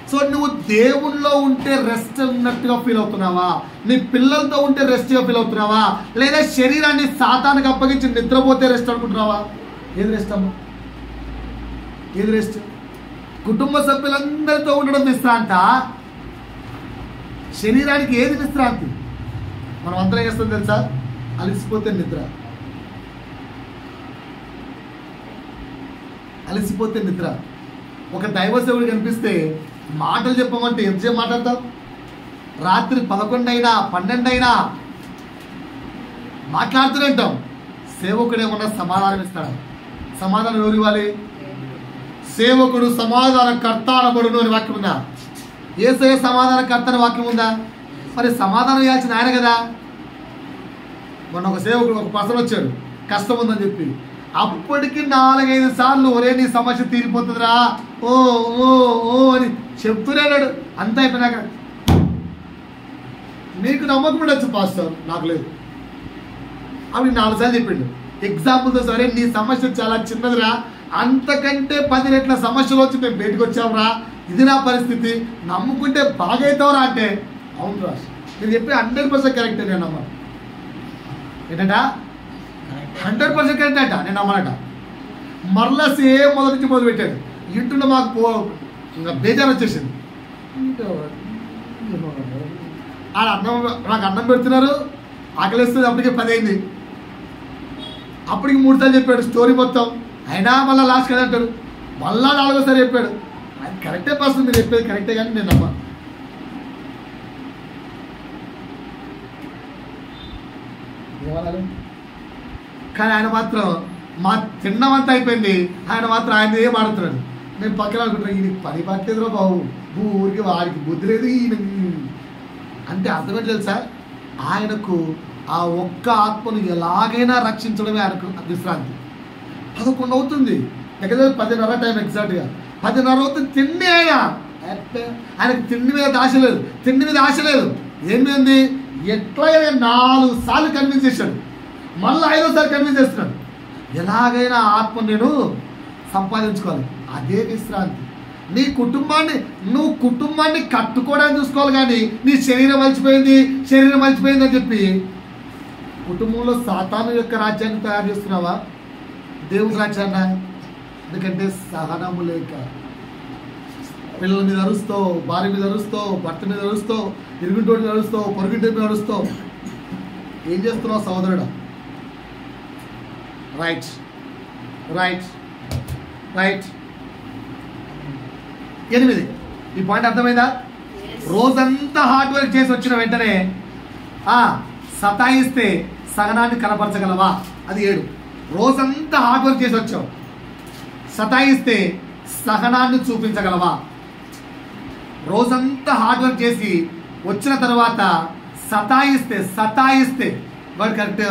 So నువ్వు దేవుళ్ళో ఉంటే రెస్ట్ ఉన్నట్టుగా ఫీల్ అవుతున్నావా? నీ పిల్లలతో ఉంటే రెస్ట్గా ఫీల్ అవుతున్నావా? లేదా శరీరాన్ని సాతానికి అప్పగించి నిద్రపోతే రెస్ట్ అనుకుంటున్నావా? ఏది రెస్ట్ అమ్మా? ఏది రెస్ట్? కుటుంబ సభ్యులందరితో ఉండడం విశ్రాంత? శరీరానికి ఏది విశ్రాంతి? మనం అందరం చేస్తాం తెలుసా? అలసిపోతే నిద్ర, అలసిపోతే నిద్ర. ఒక దైవ సేవకుడు కనిపిస్తే మాటలు చెప్పమంటే ఎంతసేపు మాట్లాడతాం? రాత్రి 11 అయినా 12 అయినా మాట్లాడుతూనే ఉంటాం. సేవకుడు ఏమన్నా సమాధానం ఇస్తాడు? సమాధానం ఎవరు ఇవ్వాలి? సేవకుడు సమాధాన కర్త అనబడును అని వాక్యం ఉందా? యేసయ్య సమాధాన కర్త అని వాక్యం ఉందా? మరి సమాధానం ఇవ్వాల్సిన ఆయన కదా. మొన్న ఒక సేవకుడు, ఒక పర్సన్ వచ్చాడు కష్టం ఉందని చెప్పి, అప్పటికి 4-5 సార్లు ఒరే నీ సమస్య తీరిపోతుందిరా ఓ ఓ ఓ అని చెప్తున్నాడు. అంత అయిపోయినాక నీకు నమ్మకం ఉండొచ్చు పాస్టర్, నాకు లేదు. అవి 4 సార్లు చెప్పిండు ఎగ్జాంపుల్తో. సరే నీ సమస్య చాలా చిన్నదిరా, అంతకంటే 10 రెట్ల సమస్యలు వచ్చి మేము బయటకు వచ్చావురా, ఇది నా పరిస్థితి, నమ్ముకుంటే బాగైతావురా అంటే, అవును రా నేను చెప్పి 100% కరెక్ట్ నేను నమ్మ. ఏంటంట 100% కరెక్ట్ అంట, నేను నమ్మనట. మరలా సేమ్ మొదటి నుంచి మొదలు పెట్టాడు. ఇంట్లో మాకు ఇంకా బేజారు వచ్చేసింది. నాకు అన్నం పెడుతున్నారు, ఆకలిస్తుంది, అప్పటికే 10 అయింది. అప్పటికి 3 సార్లు చెప్పాడు స్టోరీ మొత్తం. అయినా మళ్ళీ లాస్ట్ కదా అంటాడు. మళ్ళా 4వ సారి చెప్పాడు. అది కరెక్టే పర్సన్, మీరు చెప్పేది కరెక్టే కానీ నేను నమ్మ. ఏమనాలి? కానీ ఆయన మాత్రం మా తిన్నమంతా అయిపోయింది, ఆయన మాత్రం ఆయన ఏం ఆడుతున్నాడు. నేను పక్కన అనుకుంటున్నాను, ఈయన పని పట్టలేదురా బాబు, ఊరికి వాడికి బుద్ధి లేదు ఈయన అంటే అర్థమేంటి తెలుసా? ఆయనకు ఆ ఒక్క ఆత్మను ఎలాగైనా రక్షించడమే ఆయనకు విశ్రాంతి. 11 అవుతుంది, దగ్గర 10:30 టైం ఎగ్జాక్ట్గా 10:30 అవుతుంది. తిండి ఆయనకు తిండి మీద ఆశ లేదు, తిండి మీద ఆశ లేదు. ఏమైంది? ఎట్లయినా 4 సార్లు కన్విన్స్ చేశాడు, మళ్ళీ 5వసారి కన్విన్స్ చేస్తున్నాడు. ఎలాగైనా ఆత్మ నేను సంపాదించుకోవాలి, అదే విశ్రాంతి. నీ కుటుంబాన్ని నువ్వు కుటుంబాన్ని కట్టుకోవడానికి చూసుకోవాలి, కానీ నీ శరీరం మర్చిపోయింది అని చెప్పి కుటుంబంలో సాతాను యొక్క రాజ్యాన్ని తయారు చేస్తున్నావా, దేవుని రాజ్యాన్ని? ఎందుకంటే సహనము లేక పిల్లల మీద అరుస్తావు, భార్య మీద అరుస్తావు, భర్త మీద అరుస్తావు, ఇరుగుంటోడి మీద అరుస్తావు, పొరుగుంటి మీద అరుస్తావు. ఏం చేస్తున్నావు సహోదరుడా? రైట్ రైట్ రైట్ 8 ఈ పాయింట్ అర్థమైందా? రోజంతా హార్డ్ వర్క్ చేసి వచ్చిన వెంటనే సతాయిస్తే సహనాన్ని కనపరచగలవా? అది 7. రోజంతా హార్డ్ వర్క్ చేసి వచ్చావు, సతాయిస్తే సహనాన్ని చూపించగలవా? రోజంతా హార్డ్ వర్క్ చేసి వచ్చిన తర్వాత సతాయిస్తే వాడు కరెక్ట్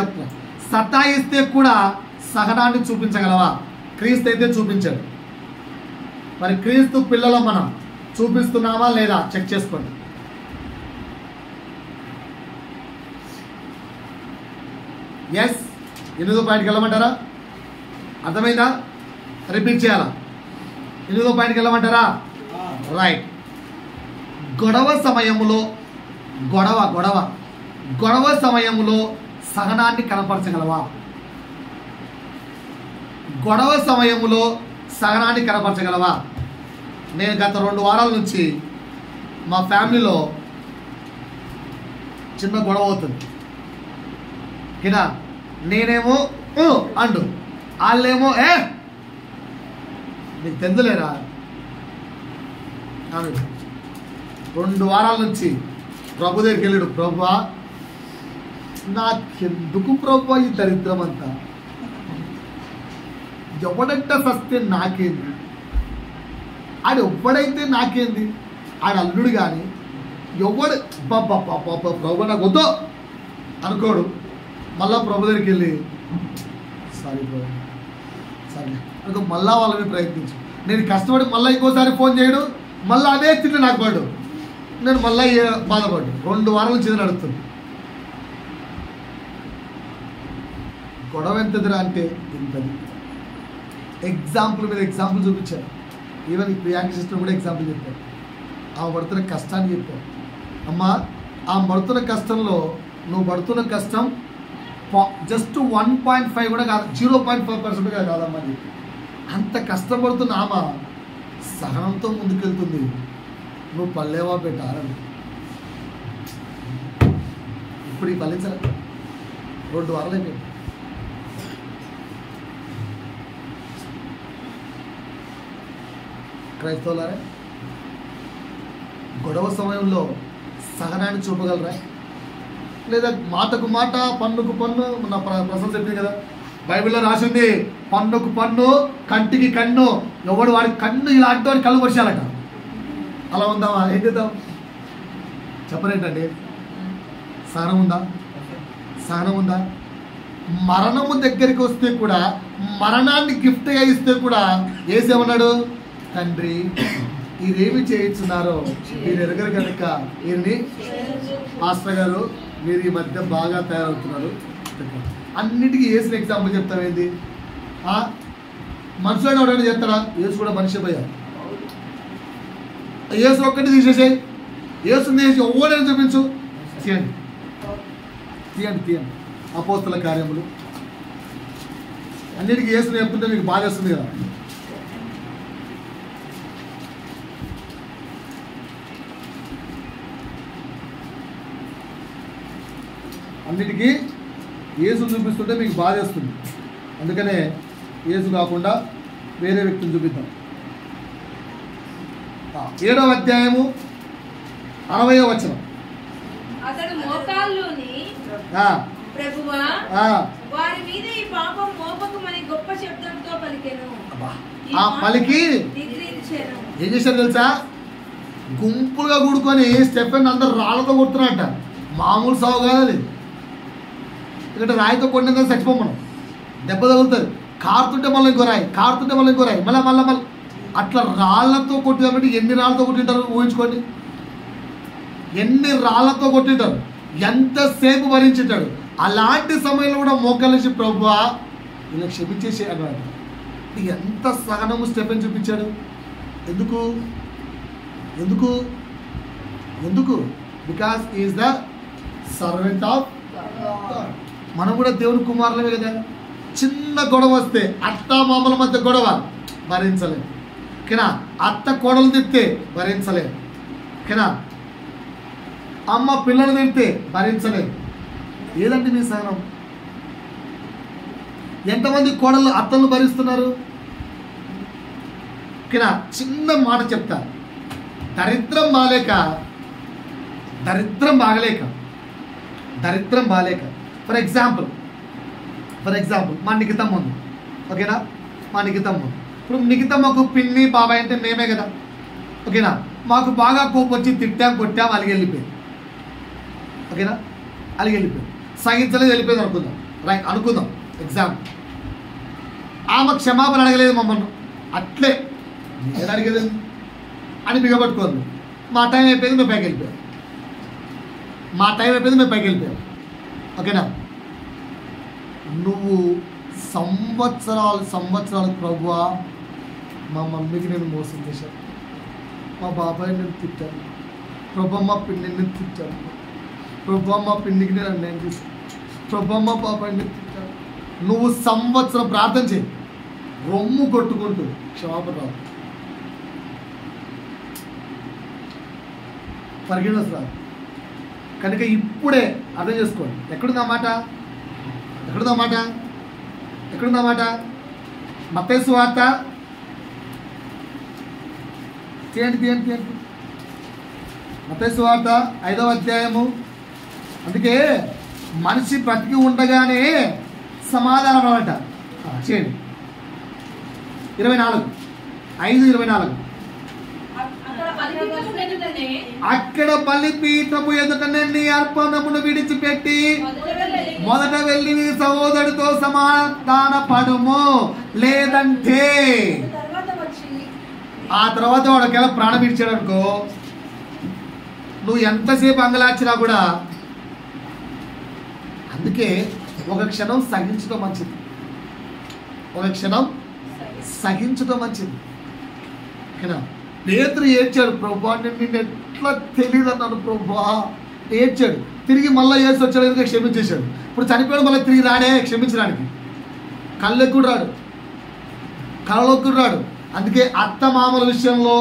సతాయిస్తే కూడా సహనాన్ని చూపించగలవా? క్రీస్తు అయితే చూపించాడు. మరి క్రీస్తు పిల్లలు మనం చూపిస్తున్నామా లేదా చెక్ చేసుకోండి. ఎస్ 8వ పాయింట్కి వెళ్ళమంటారా? అర్థమైందా? రిపీట్ చేయాలా? 8వ పాయింట్కి వెళ్ళమంటారా? రైట్. గొడవ సమయములో సహనాన్ని కనపరచగలవా? గొడవ సమయములో సహనాన్ని కనపరచగలవా? నేను గత 2 వారాల నుంచి మా ఫ్యామిలీలో చిన్న గొడవ అవుతుంది. కినా నేనేమో అండు, వాళ్ళేమో నీకు తెందులేరా. 2 వారాల నుంచి ప్రభు దగ్గరికి వెళ్ళాడు. ప్రభువా నాకెందుకు ప్రభువా ఈ దరిద్రం అంతా? ఎవడంట సస్తే నాకేంది, ఆడు ఎవ్వడైతే నాకేంది, ఆడు అల్లుడు కానీ ఎవడు ప్రభు నాకు వద్దు అనుకోడు. మళ్ళా ప్రభు దగ్గరికి వెళ్ళి సారీ ప్రభు సరే అనుకో, మళ్ళా వాళ్ళని ప్రయత్నించు. నేను కష్టపడి మళ్ళీ ఇంకోసారి ఫోన్ చేయడు, మళ్ళీ అదే తిట్లు నాకు పడు, నేను మళ్ళీ బాధపడ్డు. 2 వారాల నుంచి నడుస్తుంది. గొడవ ఎంతదిరా అంటే ఇంతది. ఎగ్జాంపుల్ మీద ఎగ్జాంపుల్ చూపించారు. ఈవెన్ ప్రియాంక సిస్టర్ కూడా ఎగ్జాంపుల్ చెప్పారు. ఆమె పడుతున్న కష్టాన్ని చెప్పారు. అమ్మా ఆమె పడుతున్న కష్టంలో నువ్వు పడుతున్న కష్టం జస్ట్ 1.5 కూడా కాదు, 0.5% కాదమ్మా చెప్పి అంత కష్టపడుతున్న ఆమె సహనంతో ముందుకెళ్తుంది. నువ్వు పల్లెవా పెట్టారని ఇప్పుడు ఈ ఫలించాలి. 2 వారాలు అయిపోయింది. క్రైస్తవులారా, గొడవ సమయంలో సహనాన్ని చూపగలరా? లేదా మాటకు మాట, పన్నుకు పన్ను? నా ప్రశ్న చెప్పింది కదా, బైబిల్లో రాసింది పన్నుకు పన్ను, కంటికి కన్ను. ఎవడు వాడి కన్ను ఇలా అంటే వాడి కళ్ళు వర్షాలట. అలా ఉందామా? ఏం చేద్దాం చెప్పరేంటండి? సహనం ఉందా? మరణము దగ్గరికి వస్తే కూడా, మరణాన్ని గిఫ్ట్గా ఇస్తే కూడా ఏసేమన్నాడు? తండ్రి మీరేమి చేయించున్నారో మీరు ఎరగరు కనుక వీరిని మాస్టర్ గారు మీరు ఈ మధ్య బాగా తయారవుతున్నారు. అన్నిటికీ ఏసుని ఎగ్జాంపుల్ చెప్తామేంది? మనుషులు ఎవరైనా చెప్తారా? ఏసు కూడా మనిషి పోయారు. ఏసు ఒక్కటి తీసేసాయి, ఏసుని తీసి ఎవరైనా చూపించు. తీయండి అపోస్తల కార్యములు. అన్నిటికీ ఏసుని చెప్తుంటే మీకు బాధ వస్తుంది కదా. అన్నిటికీ యేసు చూపిస్తుంటే మీకు బాధ వస్తుంది. అందుకనే యేసు కాకుండా వేరే వ్యక్తిని చూపిద్దాం. 7వ అధ్యాయము 60వ వచనం. అతడు మోకాల్లోని ప్రభువా వారి మీద ఈ పాపం మోపకమని గొప్ప శబ్దంతో పలికెను. ఆ పలికి ఏం చేశారు తెలుసా? గుంపులుగా కూడుకొని స్టెఫెన్ అందరు రాళ్ళతో కొడుతున్నట్ట. మామూలు సాగు కాదు అది. ఎందుకంటే రాయితో కొట్టిన చచ్చిపోమనం, దెబ్బ తగులుతుంది. కారుతుంటే మళ్ళీ ఇంకో రాయి, కారుతుంటే మళ్ళీ ఇంకో రాయి, మళ్ళీ అట్లా రాళ్లతో కొట్టినప్పుడు ఎన్ని రాళ్ళతో కొట్టింటారు ఊహించుకోండి. ఎన్ని రాళ్లతో కొట్టింటారు, ఎంతసేపు భరించుంటాడు. అలాంటి సమయంలో కూడా మోకాలేసి ప్రభువా ఇలా క్షమించేసి అన్నాడు. ఎంత సహనము స్టెఫెన్ చూపించాడు. ఎందుకు ఎందుకు ఎందుకు because is the servant of God. మనం కూడా దేవుని కుమారులమే కదా. చిన్న గొడవ వస్తే అత్త మామల మధ్య గొడవ భరించలేం ఓకేనా. అత్త కోడలు తిడితే భరించలేం ఓకేనా. అమ్మ పిల్లలు తిడితే భరించలేం. ఏదంటే మీ సహనం? ఎంతమంది కోడళ్ళు అత్తలు భరిస్తున్నారు ఓకేనా. చిన్న మాట చెప్తా. దరిద్రం బాలేక ఫర్ ఎగ్జాంపుల్ మా నిఖితమ్మ ఉంది ఓకేనా. మా నిఖితమ్మ ఇప్పుడు నిఖితమ్మకు పిన్ని బాబాయ్ అంటే మేమే కదా ఓకేనా. మాకు బాగా కోపం వచ్చి తిట్టాం కొట్టాం అలిగి వెళ్ళిపోయింది ఓకేనా. అలిగి వెళ్ళిపోయింది, సహించలేదు, వెళ్ళిపోయింది అనుకుందాం. రైట్ అనుకుందాం ఎగ్జాంపుల్. ఆమె క్షమాపణ అడగలేదు మమ్మల్ని, అట్లే నేను అడిగేది అని బిగబట్టుకోండి. మా టైం అయిపోయింది, మేము పైకి వెళ్ళిపోయాం. ఓకేనా. నువ్వు సంవత్సరాలు ప్రభువా మా మమ్మీకి నేను మోసం చేశాను, మా బాబాయ్ నేను తిట్టాను, ప్రభు మా పిన్నిని నేను తిట్టాను, ప్రభు మా పిన్నికి నేను అన్యాయం చేశాను, ప్రభు మా బాబాయ్ నేను తిట్టాను. నువ్వు సంవత్సరం ప్రార్థన చేయి, రొమ్ము కొట్టుకుంటూ క్షమాపణ రాదు, ఫర్గివ్నెస్ రాదు. కనుక ఇప్పుడే అర్థం చేసుకోండి. ఎక్కడుందా మాట? మత్తయి సువార్త తీయండి. మత్తయి సువార్త 5వ అధ్యాయము. అందుకే మనిషి బ్రతికి ఉండగానే సమాధానం అన్నమాట. చేయండి 5:24. అక్కడ బలిపీఠము ఎదుటనే నీ అర్పణమును విడిచిపెట్టి మొదట వెళ్ళి నీ సహోదరుడితో సమాధాన పడుము, లేదంటే ఆ తర్వాత వాడు ఒకవేళ ప్రాణం ఇచ్చాడు అనుకో, నువ్వు ఎంతసేపు అంగలార్చినా కూడా. అందుకే ఒక క్షణం సహించడం మంచిది ఓకేనా. పేతురు ఏడ్చాడు, ప్రభువా నేను ఎట్లా తెలియదు అన్నాను ప్రభువా, ఏడ్చాడు. తిరిగి మళ్ళీ ఏడ్చి వచ్చాడు, ఎందుకంటే క్షమించేశాడు. ఇప్పుడు చనిపోయాడు, మళ్ళీ తిరిగి రాడే క్షమించడానికి. కళ్ళెక్కుడు రాడు. అందుకే అత్త మామల విషయంలో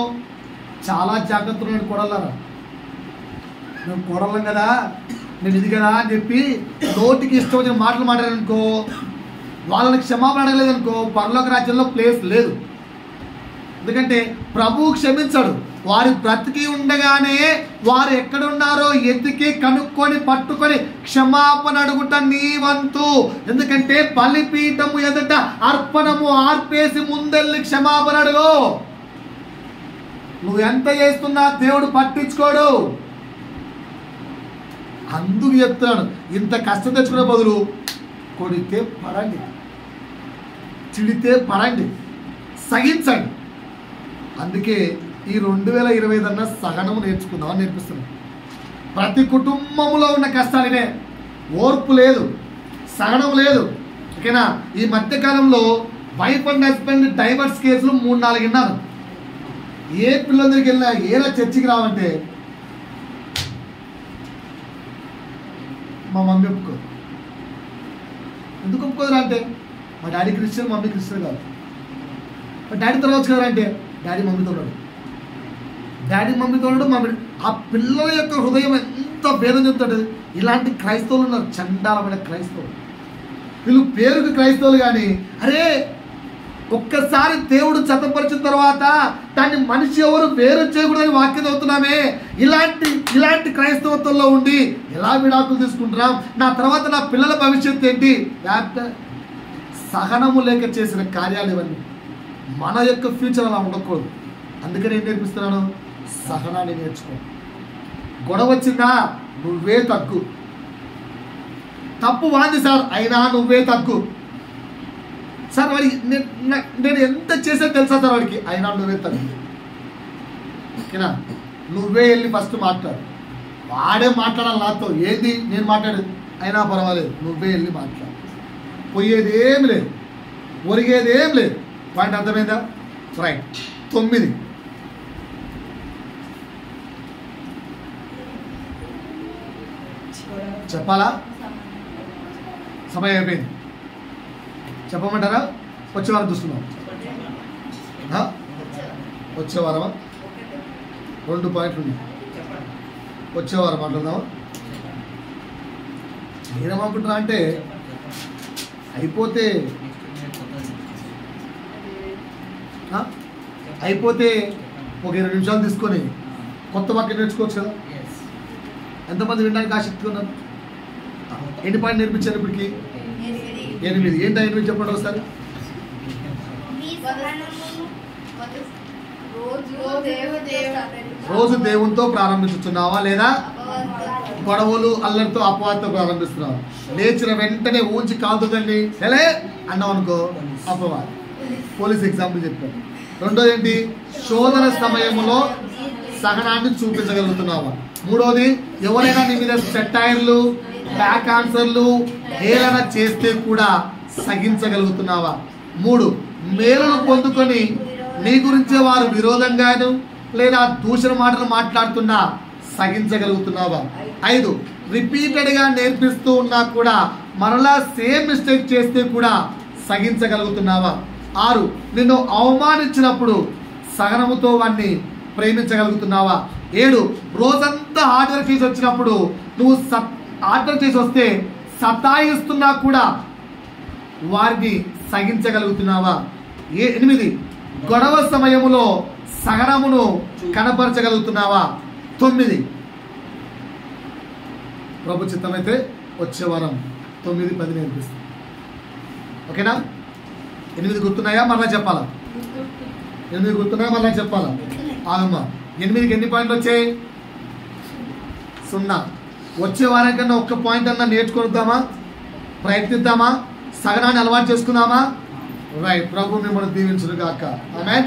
చాలా జాగ్రత్తలు. నేను కొడలారా, నేను కొడలం కదా, నేను ఇది కదా అని చెప్పి నోటికి ఇష్టం వచ్చిన మాటలు మాట్లాడారనుకో, వాళ్ళని క్షమాపణ అడగలేదనుకో, పరలోక రాజ్యంలో ప్లేస్ లేదు. ఎందుకంటే ప్రభువు క్షమించాడు. వారి బ్రతికి ఉండగానే వారు ఎక్కడున్నారో ఎతికి కనుక్కొని పట్టుకొని క్షమాపణ అడుగుట నీ వంతు. ఎందుకంటే బలిపీఠము ఎదుట అర్పణము ఆర్పేసి ముందెళ్ళి క్షమాపణ అడుగు. నువ్వు ఎంత చేస్తున్నా దేవుడు పట్టించుకోడు. అందుకు చెప్తున్నాను, ఇంత కష్టం తెచ్చుకునే బదులు కొడితే పడండి, చిడితే పడండి, సహించండి. అందుకే ఈ 2020 సహనము నేర్చుకుందామని నేర్పిస్తున్నాను. ప్రతి కుటుంబంలో ఉన్న కష్టాలనే, ఓర్పు లేదు, సహనం లేదు ఓకేనా. ఈ మధ్యకాలంలో వైఫ్ అండ్ హస్బెండ్ డైవర్స్ కేసులు 3-4 విన్నాను. ఏ పిల్లల దగ్గరికి వెళ్ళినా ఏలా చర్చికి రావంటే మా మమ్మీ ఒప్పుకోదు. ఎందుకు ఒప్పుకోదురా అంటే, మా డాడీ క్రిస్టియన్, మమ్మీ క్రిస్టియన్ కాదు. మా డాడీ తర్వాత కదా అంటే, డాడీ మమ్మీతో ఉన్నాడు. మమ్మీ ఆ పిల్లల యొక్క హృదయం ఎంత భేదం చెప్తాడు. ఇలాంటి క్రైస్తవులు ఉన్నారు, చండాలమైన క్రైస్తవులు. వీళ్ళు పేరుకు క్రైస్తవులు కానీ అరే ఒక్కసారి దేవుడు చతపరిచిన తర్వాత దాన్ని మనిషి ఎవరు వేరు చేయకూడదని వాక్యం చదువుతున్నామే. ఇలాంటి క్రైస్తవత్వంలో ఉండి ఎలా విడాకులు తీసుకుంటున్నాం, నా తర్వాత నా పిల్లల భవిష్యత్తు ఏంటి? సహనము లేక చేసిన కార్యాలు ఇవన్నీ. మన యొక్క ఫ్యూచర్ అలా ఉండకూడదు. అందుకని ఏం నేర్పిస్తున్నాను? సహనాన్ని నేర్చుకో. గొడవ వచ్చిందా నువ్వే తగ్గు. తప్పు వాంది సార్, అయినా నువ్వే తగ్గు. సార్ వాడికి నేను ఎంత చేసా తెలుసా సార్ వాడికి, అయినా నువ్వే తగ్గు. ఓకేనా? నువ్వే వెళ్ళి ఫస్ట్ మాట్లాడు. వాడే మాట్లాడాలి నాతో. ఏంది నేను మాట్లాడేది? అయినా పర్వాలేదు, నువ్వే వెళ్ళి మాట్లాడు. పోయేది ఏం లేదు, ఒరిగేది ఏం లేదు. పాయింట్ అర్థమైందా? రైట్. 9 చెప్పాలా? సమయం అయిపోయింది. చెప్పమంటారా? వచ్చే వారం చూస్తున్నాం. వచ్చే వారమా? 2 పాయింట్లు ఉన్నాయి. వచ్చే వారం మాట్లాడదామా? నేనేమనుకుంటున్నా అంటే అయిపోతే ఒక 20 నిమిషాలు తీసుకొని కొత్త వాక్యం నేర్చుకోవచ్చు కదా. ఎంతమంది వినడానికి ఆసక్తి ఉన్నారు? ఎన్ని పాయింట్ నేర్పించారు ఇప్పటికి? 8. ఏంటి 8 చెప్పండి ఒకసారి. రోజు దేవునితో ప్రారంభించుతున్నావా లేదా గొడవలు అల్లరితో అపవాదంతో ప్రారంభిస్తున్నావా? లేచిన వెంటనే ఊంచి కాదుదండి సరే అన్నావు అనుకో, అపవాదం. పోలీస్ ఎగ్జాంపుల్ చెప్పాను. రెండోది ఏంటి? శోధన సమయంలో సహనాన్ని చూపించగలుగుతున్నావా? మూడోది, ఎవరైనా నీ మీద సెటైర్లు, బ్యాక్ ఆన్సర్లు, హేళన చేస్తే కూడా సహించగలుగుతున్నావా? 3, మేలును పొందుకొని నీ గురించే వారు విరోధంగాను లేదా దూషణ మాటలు మాట్లాడుతున్నా సహించగలుగుతున్నావా? 5, రిపీటెడ్గా నేర్పిస్తూ ఉన్నా కూడా మరలా సేమ్ మిస్టేక్ చేస్తే కూడా సహించగలుగుతున్నావా? 6, నిన్ను అవమానించినప్పుడు సహనముతో వాడిని ప్రేమించగలుగుతున్నావా? 7, రోజంతా హార్డ్ వర్క్ చేసి వచ్చినప్పుడు నువ్వు హార్డ్ వర్క్ చేసి వస్తే సతాయిస్తున్నా కూడా వారిని సహించగలుగుతున్నావా? 8, గొడవ సమయములో సహనమును కనపరచగలుగుతున్నావా? 9, ప్రభు చిత్తమైతే వచ్చే వారం 9, 10 నేర్పిస్తాం. ఓకేనా? 8 గుర్తున్నాయా? మరలా చెప్పాలా? 8 గుర్తున్నాయా? మరలా చెప్పాలా? ఆగమ్మా. 8కి ఎన్ని పాయింట్లు వచ్చాయి? 0. వచ్చే వారం కన్నా ఒక్క పాయింట్ అన్నా నేర్చుకుందామా? ప్రయత్నిద్దామా? సహనాన్ని అలవాటు చేసుకుందామా? రైట్. ప్రభు మిమ్మల్ని దీవించును గాక. ఆమేన్.